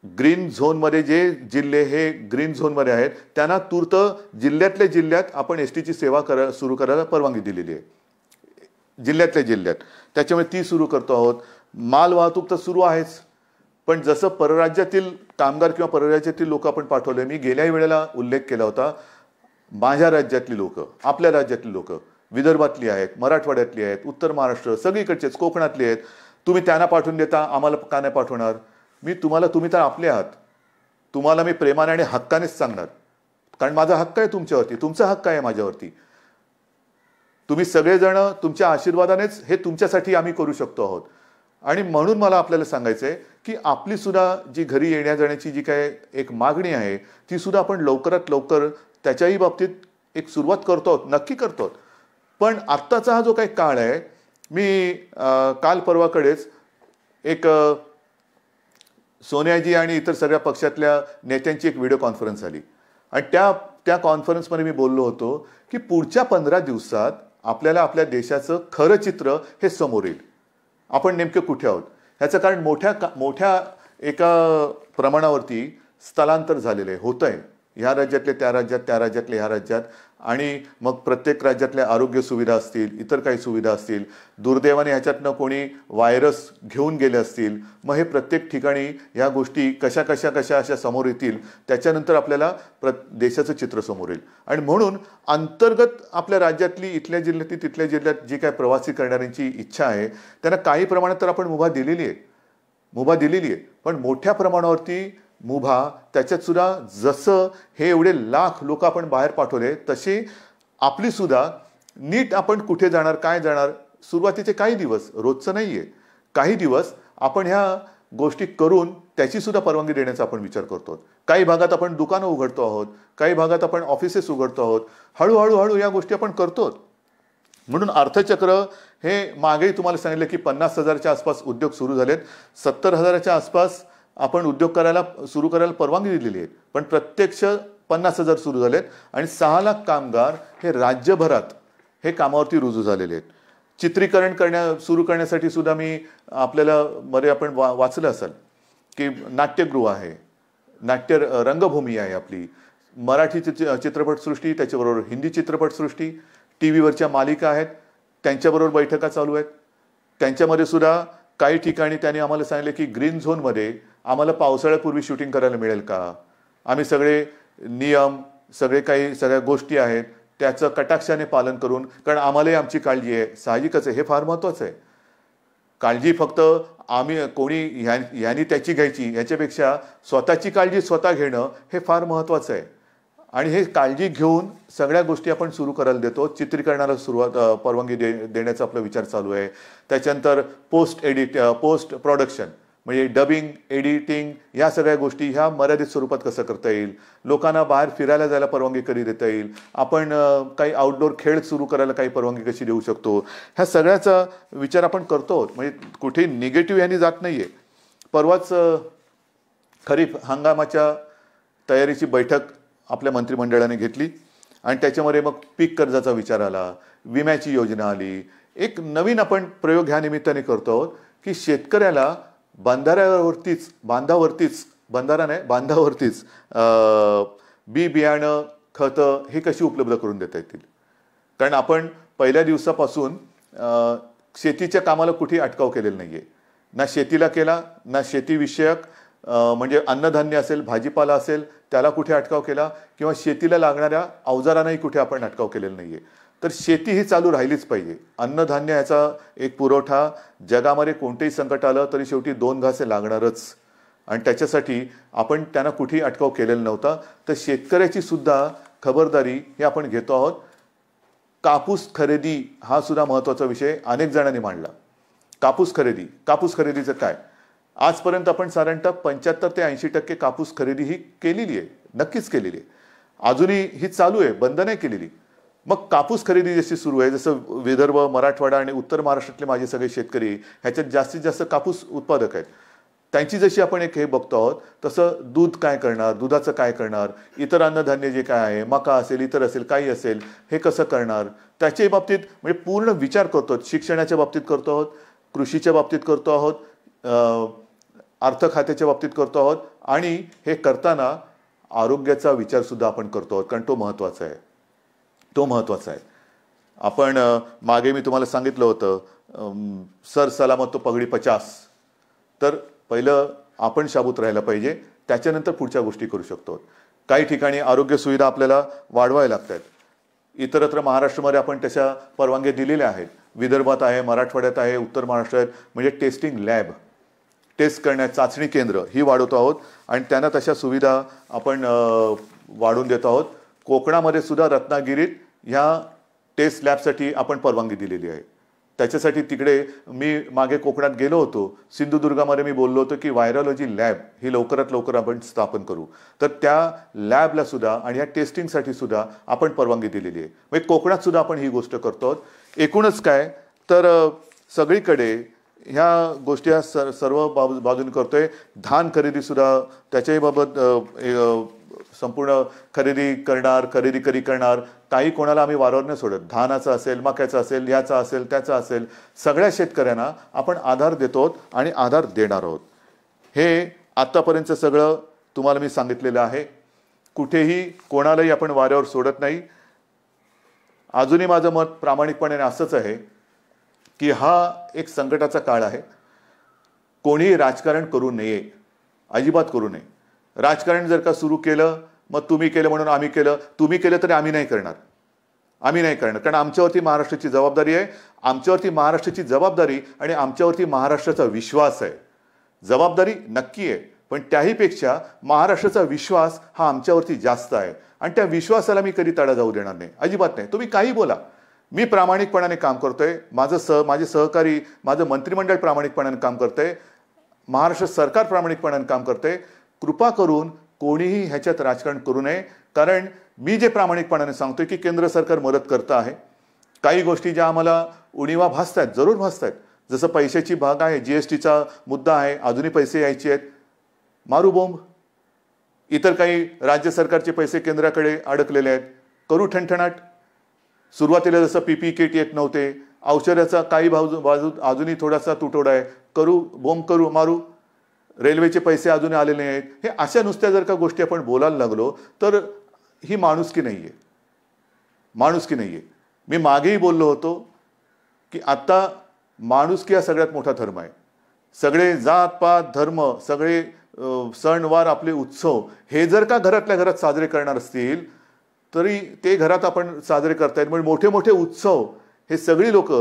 ग्रीन झोनमध्ये जे जिल्हे हे ग्रीन झोनमध्ये आहेत त्यांना तूर्त जिल्ह्यातल्या जिल्ह्यात आपण एस टीची सेवा सुरू करायला परवानगी दिलेली आहे, जिल्ह्यातल्या जिल्ह्यात. त्याच्यामुळे ती सुरू करतो आहोत. माल वाहतूक तर सुरू आहेच, पण जसं परराज्यातील कामगार किंवा परराज्यातील लोक आपण पाठवले, मी गेल्याही वेळेला उल्लेख केला होता, माझ्या राज्यातली लोक, आपल्या राज्यातली लोक, विदर्भातली आहेत, मराठवाड्यातली आहेत, उत्तर महाराष्ट्र, सगळीकडचेच, कोकणातली आहेत, तुम्ही त्यांना पाठवून देता, आम्हाला का नाही पाठवणार? तुम्ही तर आपले आहात, तुम्हाला मी प्रेमाने आणि हक्कानेच सांगणार, कारण माझा हक्क आहे तुमच्यावरती, तुमचा हक्क आहे माझ्यावरती. तुम्ही सगळेजण तुमच्या आशीर्वादानेच हे तुमच्यासाठी आम्ही करू शकतो आहोत. आणि म्हणून मला आपल्याला सांगायचं आहे की आपली सुद्धा जी घरी येण्या जाण्याची जी काय एक मागणी आहे ती सुद्धा आपण लवकरात लवकर त्याच्याही बाबतीत एक सुरुवात करतो आहोत, नक्की करतो आहोत. पण आत्ताचा हा जो काही काळ आहे, मी काल परवाकडेच एक सोनियाजी आणि इतर सगळ्या पक्षातल्या नेत्यांची एक व्हिडिओ कॉन्फरन्स झाली आणि त्या कॉन्फरन्समध्ये मी बोललो होतो की पुढच्या 15 दिवसात आपल्याला आपल्या देशाचं खरं चित्र हे समोर येईल, आपण नेमके कुठे आहोत ह्याचं. कारण मोठ्या एका प्रमाणावरती स्थलांतर झालेलं आहे, होतं आहे, ह्या राज्यातले त्या राज्यात, त्या राज्यातले ह्या राज्यात. आणि मग प्रत्येक राज्यातल्या आरोग्य सुविधा असतील, इतर काही सुविधा असतील, दुर्दैवाने ह्याच्यातनं कोणी व्हायरस घेऊन गेले असतील, मग हे प्रत्येक ठिकाणी ह्या गोष्टी कशा अशा समोर येतील, त्याच्यानंतर आपल्याला देशाचं चित्र समोर येईल. आणि म्हणून अंतर्गत आपल्या राज्यातली, इथल्या जिल्ह्यातली, तिथल्या जिल्ह्यात जी काय प्रवासी करणाऱ्यांची इच्छा आहे त्यांना काही प्रमाणात तर आपण मुभा दिलेली आहे, पण मोठ्या प्रमाणावरती मुभा त्याच्यात सुद्धा जसं हे एवढे लाख लोक आपण बाहेर पाठवले तशी आपली सुद्धा नीट आपण कुठे जाणार, काय जाणार, सुरुवातीचे काही दिवस, रोजचं नाहीये, काही दिवस आपण ह्या गोष्टी करून त्याची सुद्धा परवानगी देण्याचा आपण विचार करतो. काही भागात आपण दुकानं उघडतो आहोत, काही भागात आपण ऑफिसेस उघडतो आहोत, हळूहळू या गोष्टी आपण करतो. म्हणून अर्थचक्र हे मागेही तुम्हाला सांगितलं की 50,000च्या आसपास उद्योग सुरू झालेत, 70,000च्या आसपास आपण उद्योग सुरू करायला परवानगी दिलेली आहे, पण प्रत्यक्ष 50,000 सुरू झालेत आणि 6 लाख कामगार हे राज्यभरात हे कामावरती रुजू झालेले आहेत. चित्रीकरण सुरू करण्यासाठी सुद्धा मी आपल्याला मध्ये आपण वाचलं असेल की नाट्यगृह आहे, नाट्य रंगभूमी आहे आपली, मराठी चित्रपटसृष्टी, त्याच्याबरोबर हिंदी चित्रपटसृष्टी, टीव्हीवरच्या मालिका आहेत, त्यांच्याबरोबर बैठका चालू आहेत. त्यांच्यामध्ये सुद्धा काही ठिकाणी त्यांनी आम्हाला सांगितलं की ग्रीन झोनमध्ये आम्हाला पावसाळ्यापूर्वी शूटिंग करायला मिळेल का, आम्ही सगळे नियम, सगळ्या गोष्टी आहेत त्याचं कटाक्षाने पालन करून, कारण आम्हालाही आमची काळजी आहे, साहजिकच आहे, हे फार महत्त्वाचं आहे. काळजी फक्त आम्ही कोणी ह्यानी त्याची घ्यायची ह्याच्यापेक्षा स्वतःची काळजी स्वतः घेणं हे फार महत्त्वाचं आहे. आणि हे काळजी घेऊन सगळ्या गोष्टी आपण सुरू करायला देतो. चित्रीकरणाला परवानगी देण्याचा आपला विचार चालू आहे. त्याच्यानंतर पोस्ट प्रोडक्शन म्हणजे डबिंग, एडिटिंग, ह्या सगळ्या गोष्टी ह्या मर्यादित स्वरूपात कसं करता येईल, लोकांना बाहेर फिरायला जायला परवानगी कधी देता येईल, आपण काही आउटडोर खेळ सुरू करायला काही परवानगी कशी देऊ शकतो, ह्या सगळ्याचा विचार आपण करतो. म्हणजे कुठे निगेटिव्ह ह्यानी जात नाहीये. परवाच खरीप हंगामाच्या तयारीची बैठक आपल्या मंत्रिमंडळाने घेतली आणि त्याच्यामध्ये मग पीक कर्जाचा विचार आला, विम्याची योजना आली. एक नवीन आपण प्रयोग ह्या निमित्ताने करतो आहोत की शेतकऱ्याला बांधावरतीच बी बियाणं, खतं हे कशी उपलब्ध करून देता येतील. कारण आपण पहिल्या दिवसापासून शेतीच्या कामाला कुठेही अटकाव केलेला नाहीये, ना शेतीला केला, ना शेतीविषयक म्हणजे अन्नधान्य असेल, भाजीपाला असेल त्याला कुठे अटकाव केला, किंवा शेतीला लागणाऱ्या अवजारांनाही कुठे आपण अटकाव केलेला नाहीये. तर शेती ही चालू राहिलीच पाहिजे. अन्नधान्य याचा एक पुरवठा, जगामध्ये कोणतेही संकट आलं तरी शेवटी 2 घास लागणारच, आणि त्याच्यासाठी आपण त्यांना कुठेही अटकाव केलेला नव्हता. तर शेतकऱ्याची सुद्धा खबरदारी हे आपण घेतो आहोत. कापूस खरेदी हा सुद्धा महत्त्वाचा विषय अनेक जणांनी मांडला. कापूस खरेदीचं काय, आजपर्यंत आपण साधारणतः 75 ते 80% कापूस खरेदी ही केलेली आहे, नक्कीच केलेली आहे. अजूनही ही चालू आहे, बंद नाही केलेली. मग कापूस खरेदी जशी सुरू आहे, जसं विदर्भ, मराठवाडा आणि उत्तर महाराष्ट्रातले माझे सगळे शेतकरी ह्याच्यात जास्तीत जास्त कापूस उत्पादक आहेत, त्यांची जशी आपण एक हे बघतो आहोत, तसं दूध काय करणार, दुधाचं काय करणार, इतर अन्नधान्य जे काय आहे, मका असेल, इतर असेल, काही असेल, हे कसं करणार, त्याच्या बाबतीत म्हणजे पूर्ण विचार करतो आहोत. शिक्षणाच्या बाबतीत करतो आहोत, कृषीच्या बाबतीत करतो आहोत, अर्थ खात्याच्या बाबतीत करतो आहोत, आणि हे करताना आरोग्याचा विचारसुद्धा आपण करतो आहोत, कारण तो महत्त्वाचा आहे. तो महत्त्वाचा आहे. आपण मागे मी तुम्हाला सांगितलं होतं सर सलामत तो पगडी 50. तर पहिलं आपण शाबूत राहायला पाहिजे, त्याच्यानंतर पुढच्या गोष्टी करू शकतो. काही ठिकाणी आरोग्य सुविधा आपल्याला वाढवायला लागतात. इतरत्र महाराष्ट्रामध्ये आपण त्याच्या परवानग्या दिलेल्या आहेत. विदर्भात आहे, मराठवाड्यात आहे, उत्तर महाराष्ट्रात, म्हणजे टेस्टिंग लॅब, टेस्ट करण्यात चाचणी केंद्र ही वाढवतो आहोत आणि त्यांना तशा सुविधा आपण वाढवून देतो आहोत. कोकणामध्ये सुद्धा रत्नागिरीत ह्या टेस्ट लॅबसाठी आपण परवानगी दिलेली आहे. त्याच्यासाठी तिकडे मी मागे कोकणात गेलो होतो. सिंधुदुर्गामध्ये मी बोललो होतो की व्हायरॉलॉजी लॅब ही लवकरात लवकर आपण स्थापन करू. तर त्या लॅबला सुद्धा आणि या टेस्टिंगसाठी सुद्धा आपण परवानगी दिलेली आहे. म्हणजे कोकणात सुद्धा आपण ही गोष्ट करतो. एकूणच काय तर सगळीकडे ह्या गोष्टी सर्व बाजूने करतोय. धान खरेदी सुद्धा त्याच्याही बाबत संपूर्ण खरेदी करणार. काही कोणाला आम्ही वारंवार नाही सोडत. धानाचा असेल, मक्याचा असेल, याचा असेल, त्याचा असेल, सगळ्या शेतकऱ्यांना आपण आधार देतो आणि आधार देणार आहोत. हे आत्तापर्यंत सगळं तुम्हाला मी सांगितलेलं आहे. कुठेही कोणालाही आपण वाऱ्यावर सोडत नाही. अजूनही माझं मत प्रामाणिकपणे असंच आहे की हा एक संकटाचा काळ आहे. कोणीही राजकारण करू नये, अजिबात करू नये. राजकारण जर का सुरू केलं, मग तुम्ही केलं म्हणून आम्ही केलं, तुम्ही केलं तरी आम्ही नाही करणार. कारण आमच्यावरती महाराष्ट्राची जबाबदारी आहे. आमच्यावरती महाराष्ट्राची जबाबदारी आणि आमच्यावरती महाराष्ट्राचा विश्वास आहे. जबाबदारी नक्की आहे, पण त्याहीपेक्षा महाराष्ट्राचा विश्वास हा आमच्यावरती जास्त आहे आणि त्या विश्वासाला मी कधी तडा जाऊ देणार नाही, अजिबात नाही. तुम्ही काही बोला, मी प्रामाणिकपणाने काम करतोय. माझे सहकारी, माझं मंत्रिमंडळ प्रामाणिकपणाने काम करतंय. महाराष्ट्र सरकार प्रामाणिकपणाने काम करतंय. कृपा करून कोणीही ह्याच्यात राजकारण करू नये. कारण मी जे प्रामाणिकपणाने सांगतोय की केंद्र सरकार मदत करतं आहे. काही गोष्टी ज्या आम्हाला उणिवा भासतात, जरूर भासतात. जसं पैशाची भाग आहे, जीएसटीचा मुद्दा आहे, अजूनही पैसे यायचे आहेत, मारू बोंब. इतर काही राज्य सरकारचे पैसे केंद्राकडे अडकलेले आहेत, करू ठणठणाट. सुरुवातीला जसं पीपी किट येत नव्हते, औषधाचा काही बाजू अजूनही थोडासा तुटवडा आहे, करू बोंब, करू मारू. रेल्वेचे पैसे अजून आलेले नाहीत. हे अशा नुसत्या जर का गोष्टी आपण बोलायला लागलो तर ही माणुसकी नाही आहे. माणुसकी नाही आहे. मी मागेही बोललो होतो की आत्ता माणुसकी हा सगळ्यात मोठा धर्म आहे. सगळे जात पात धर्म, सगळे सणवार, आपले उत्सव हे जर का घरातल्या घरात साजरे करणार असतील तरी ते घरात आपण साजरे करतायत. म्हणजे मोठे मोठे उत्सव हे सगळी लोक,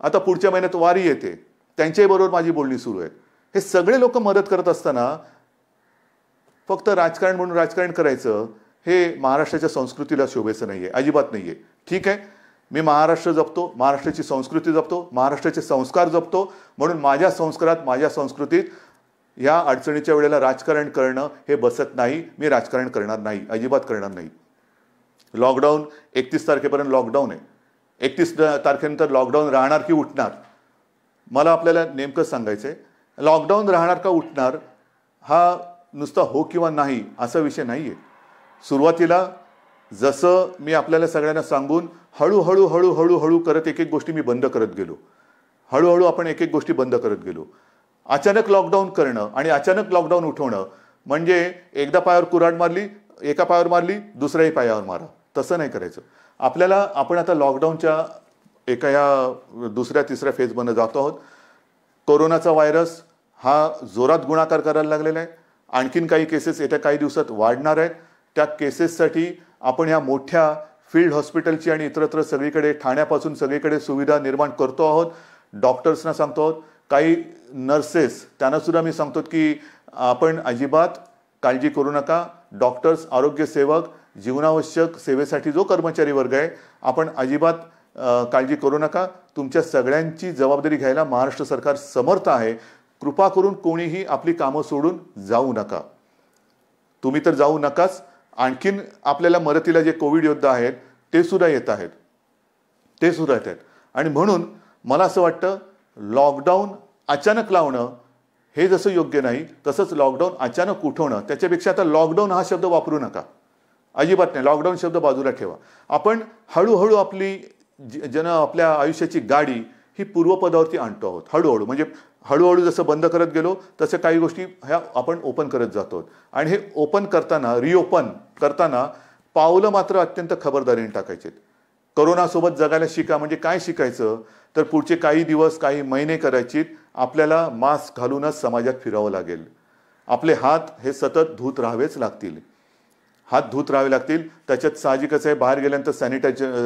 आता पुढच्या महिन्यात वारी येते, त्यांच्याही बरोबर माझी बोलणी सुरू आहे. हे सगळे लोक मदत करत असताना फक्त राजकारण म्हणून राजकारण करायचं हे महाराष्ट्राच्या संस्कृतीला शोभेचं नाहीये, अजिबात नाहीये. ठीक आहे, मी महाराष्ट्र जपतो, महाराष्ट्राची संस्कृती जपतो, महाराष्ट्राचे संस्कार जपतो. म्हणून माझ्या संस्कारात, माझ्या संस्कृतीत या अडचणीच्या वेळेला राजकारण करणं हे बसत नाही. मी राजकारण करणार नाही, अजिबात करणार नाही. लॉकडाऊन 31 तारखेपर्यंत लॉकडाऊन आहे. 31 तारखेनंतर लॉकडाऊन राहणार की उठणार, मला आपल्याला नेमकं सांगायचं आहे. लॉकडाऊन राहणार का उठणार हा नुसता हो किंवा नाही असा विषय नाही आहे. सुरुवातीला जसं मी आपल्याला सगळ्यांना सांगून हळूहळू हळूहळू हळू करत एक एक गोष्टी मी बंद करत गेलो. हळूहळू आपण एक एक गोष्टी बंद करत गेलो. अचानक लॉकडाऊन करणं आणि अचानक लॉकडाऊन उठवणं म्हणजे एकदा पायावर कुऱ्हाड मारली, एका पायावर मारली, दुसऱ्याही पायावर मारा, तसं नाही करायचं. आपल्याला आपण आता लॉकडाऊनच्या एका या दुसऱ्या तिसऱ्या फेजमध्ये जातो आहोत. कोरोनाचा व्हायरस हा जोरात गुणाकार करायला लागलेला आहे. आणखीन काही केसेस येत्या काही दिवसात वाढणार आहेत. त्या केसेससाठी आपण ह्या मोठ्या फील्ड हॉस्पिटलची आणि इतरत्र सगळीकडे, ठाण्यापासून सगळीकडे सुविधा निर्माण करतो आहोत. डॉक्टर्सना सांगतो आहोत, काही नर्सेस त्यांना सुद्धा मी सांगतो की आपण अजिबात काळजी करू नका. डॉक्टर्स, आरोग्यसेवक, जीवनावश्यक सेवेसाठी जो कर्मचारी वर्ग आहे, आपण अजिबात काळजी करू नका. तुमच्या सगळ्यांची जबाबदारी घ्यायला महाराष्ट्र सरकार समर्थ आहे. कृपा करून कोणीही आपली कामं सोडून जाऊ नका. तुम्ही तर जाऊ नकाच. आणखीन आपल्याला मदतीला जे कोविड योद्धा आहेत ते सुद्धा येत आहेत, ते सुद्धा येत आहेत. आणि म्हणून मला असं वाटतं लॉकडाऊन अचानक लावणं हे जसं योग्य नाही, तसंच लॉकडाऊन अचानक उठवणं, त्याच्यापेक्षा आता लॉकडाऊन हा शब्द वापरू नका, अजिबात नाही. लॉकडाऊन शब्द बाजूला ठेवा. आपण हळूहळू आपली आपल्या आयुष्याची गाडी ही पूर्वपदावरती आणतो आहोत हळूहळू. म्हणजे हळूहळू जसं बंद करत गेलो तसं काही गोष्टी ह्या आपण ओपन करत जातो. आणि हे ओपन करताना, रिओपन करताना पावलं मात्र अत्यंत खबरदारीने टाकायचे. कोरोनासोबत जगायला शिका. म्हणजे काय शिकायचं तर पुढचे काही दिवस, काही महिने करायचे आपल्याला मास्क घालूनच समाजात फिरावं लागेल. आपले हात हे सतत धुत राहावेच लागतील. हात धुत राहावे लागतील. त्याच्यात साहजिकच आहे, बाहेर गेल्यानंतर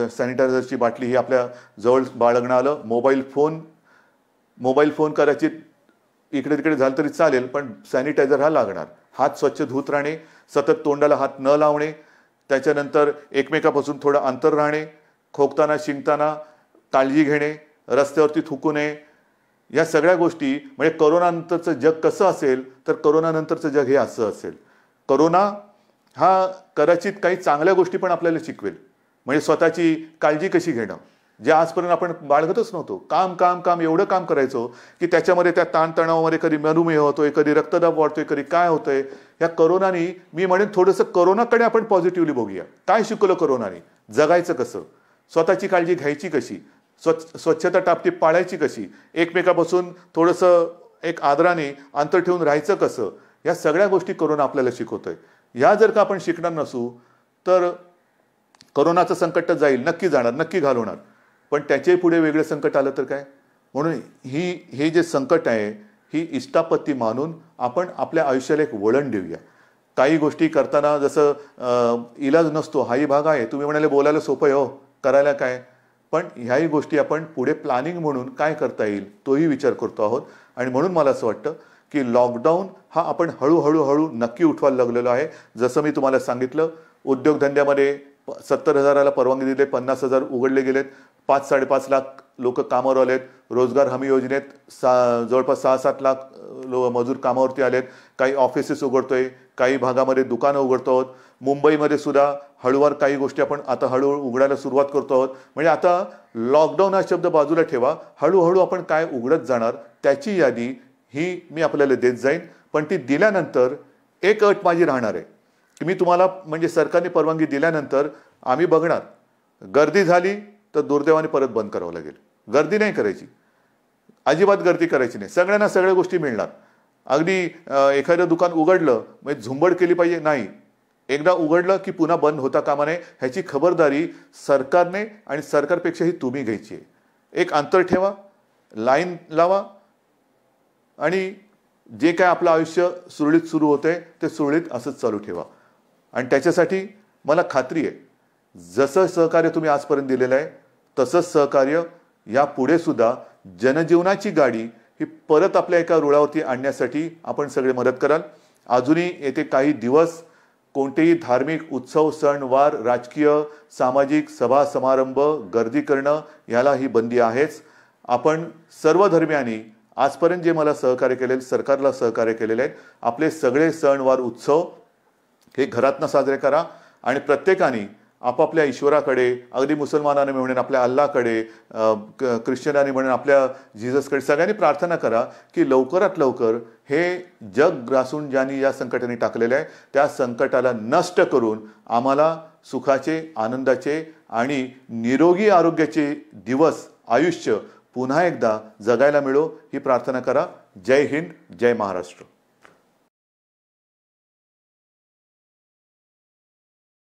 सॅनिटायझरची बाटली ही आपल्या जवळ बाळगणं आलं. मोबाईल फोन करायची इकडे तिकडे झालं तरी चालेल, पण सॅनिटायझर हा लागणार. हात स्वच्छ धुत राहणे, सतत तोंडाला हात न लावणे, त्याच्यानंतर एकमेकापासून थोडं अंतर राहणे, खोकताना शिंकताना काळजी घेणे, रस्त्यावरती थुंकू नये. या सगळ्या गोष्टी म्हणजे कोरोनानंतरचं जग कसं असेल तर कोरोनानंतरचं जग हे असं असेल. कोरोना हा कदाचित काही चांगल्या गोष्टी पण आपल्याला शिकवेल. म्हणजे स्वतःची काळजी कशी घेणं, जे आजपर्यंत आपण बाळगतच नव्हतो. काम काम काम एवढं काम करायचो की त्याच्यामध्ये त्या ताणतणावामध्ये कधी मधुमेह होतोय, कधी रक्तदाब वाढतोय, कधी काय होतंय. या कोरोनाने मी म्हणेन थोडंसं कोरोनाकडे आपण पॉझिटिव्हली बघूया. काय शिकवलं कोरोनाने? जगायचं कसं, स्वतःची काळजी घ्यायची कशी, स्वच्छता टापटीप पाळायची कशी, एकमेकापासून थोडंसं एक आदराने अंतर ठेवून राहायचं कसं, या सगळ्या गोष्टी कोरोना आपल्याला शिकवतोय. या जर का आपण शिकणार नसू तर कोरोनाचं संकट जाईल, नक्की जाणार, नक्की घालवणार. पण त्याच्याही पुढे वेगळं संकट आलं तर काय. म्हणून हे जे संकट आहे ही इष्टापत्ती मानून आपण आपल्या आयुष्याला एक वळण देऊया. काही गोष्टी करताना जसं इलाज नसतो हाही भाग आहे. तुम्ही म्हणाले बोलायला सोपं आहे, हो करायला काय, पण ह्याही गोष्टी आपण पुढे प्लॅनिंग म्हणून काय करता येईल तोही विचार करतो आहोत. आणि म्हणून मला असं वाटतं की लॉकडाऊन हा आपण हळूहळू नक्की उठवायला लागलेलो आहे. जसं मी तुम्हाला सांगितलं, उद्योगधंद्यामध्ये 70,000ला परवानगी दिली, 50,000 उघडले गेलेत, 5-5.5 लाख लोक कामावर आलेत. रोजगार हमी योजनेत जवळपास 6-7 लाख मजूर कामावरती आलेत. काही ऑफिसेस उघडतोय, काही भागामध्ये दुकानं उघडतो आहोत. मुंबईमध्ये सुद्धा हळूवार काही गोष्टी आपण आता हळूहळू उघडायला सुरुवात करतो आहोत. म्हणजे आता लॉकडाऊन हा शब्द बाजूला ठेवा, हळूहळू आपण काय उघडत जाणार त्याची यादी ही मी आपल्याला देत जाईन. पण ती दिल्यानंतर एक अट माझी राहणार आहे की मी तुम्हाला म्हणजे सरकारने परवानगी दिल्यानंतर आम्ही बघणार. गर्दी झाली तर दुर्दैवाने परत बंद करावं लागेल. गर्दी नाही करायची, अजिबात गर्दी करायची नाही. सगळ्यांना सगळ्या गोष्टी मिळणार. अगदी एखादं दुकान उघडलं म्हणजे झुंबड केली पाहिजे नाही. एकदा उघडलं की पुन्हा बंद होता कामा नये. ह्याची खबरदारी सरकारने आणि सरकारपेक्षाही तुम्ही घ्यायची आहे. एक अंतर ठेवा, लाईन लावा आणि जे काय आपलं आयुष्य सुरळीत सुरू होतंय ते सुरळीत असंच चालू ठेवा. आणि त्याच्यासाठी मला खात्री आहे जसं सहकार्य तुम्ही आजपर्यंत दिलेलं आहे तसंच सहकार्य यापुढे सुद्धा जनजीवनाची गाडी ही परत आपल्या एका रुळावरती आणण्यासाठी आपण सगळे मदत कराल. अजूनही येथे काही दिवस कोणतेही धार्मिक उत्सव, सण वार, राजकीय, सामाजिक सभा समारंभ, गर्दी करणं याला ही बंदी आहेच. आपण सर्व धर्मियांनी आजपर्यंत जे मला सहकार्य केलेले, सरकारला सहकार्य केलेले आहे, आपले सगळे सण वार उत्सव हे घरातनं साजरे करा. आणि प्रत्येकाने आपापल्या ईश्वराकडे, अगदी मुसलमानाने म्हणून आपल्या अल्लाकडे, ख्रिश्चनाने म्हणून आपल्या जिजसकडे सगळ्यांनी प्रार्थना करा की लवकरात लवकर हे जग ग्रासून ज्यांनी या संकटाने टाकलेलं आहे त्या संकटाला नष्ट करून आम्हाला सुखाचे, आनंदाचे आणि निरोगी आरोग्याचे दिवस, आयुष्य पुन्हा एकदा जगायला मिळो ही प्रार्थना करा. जय हिंद, जय महाराष्ट्र.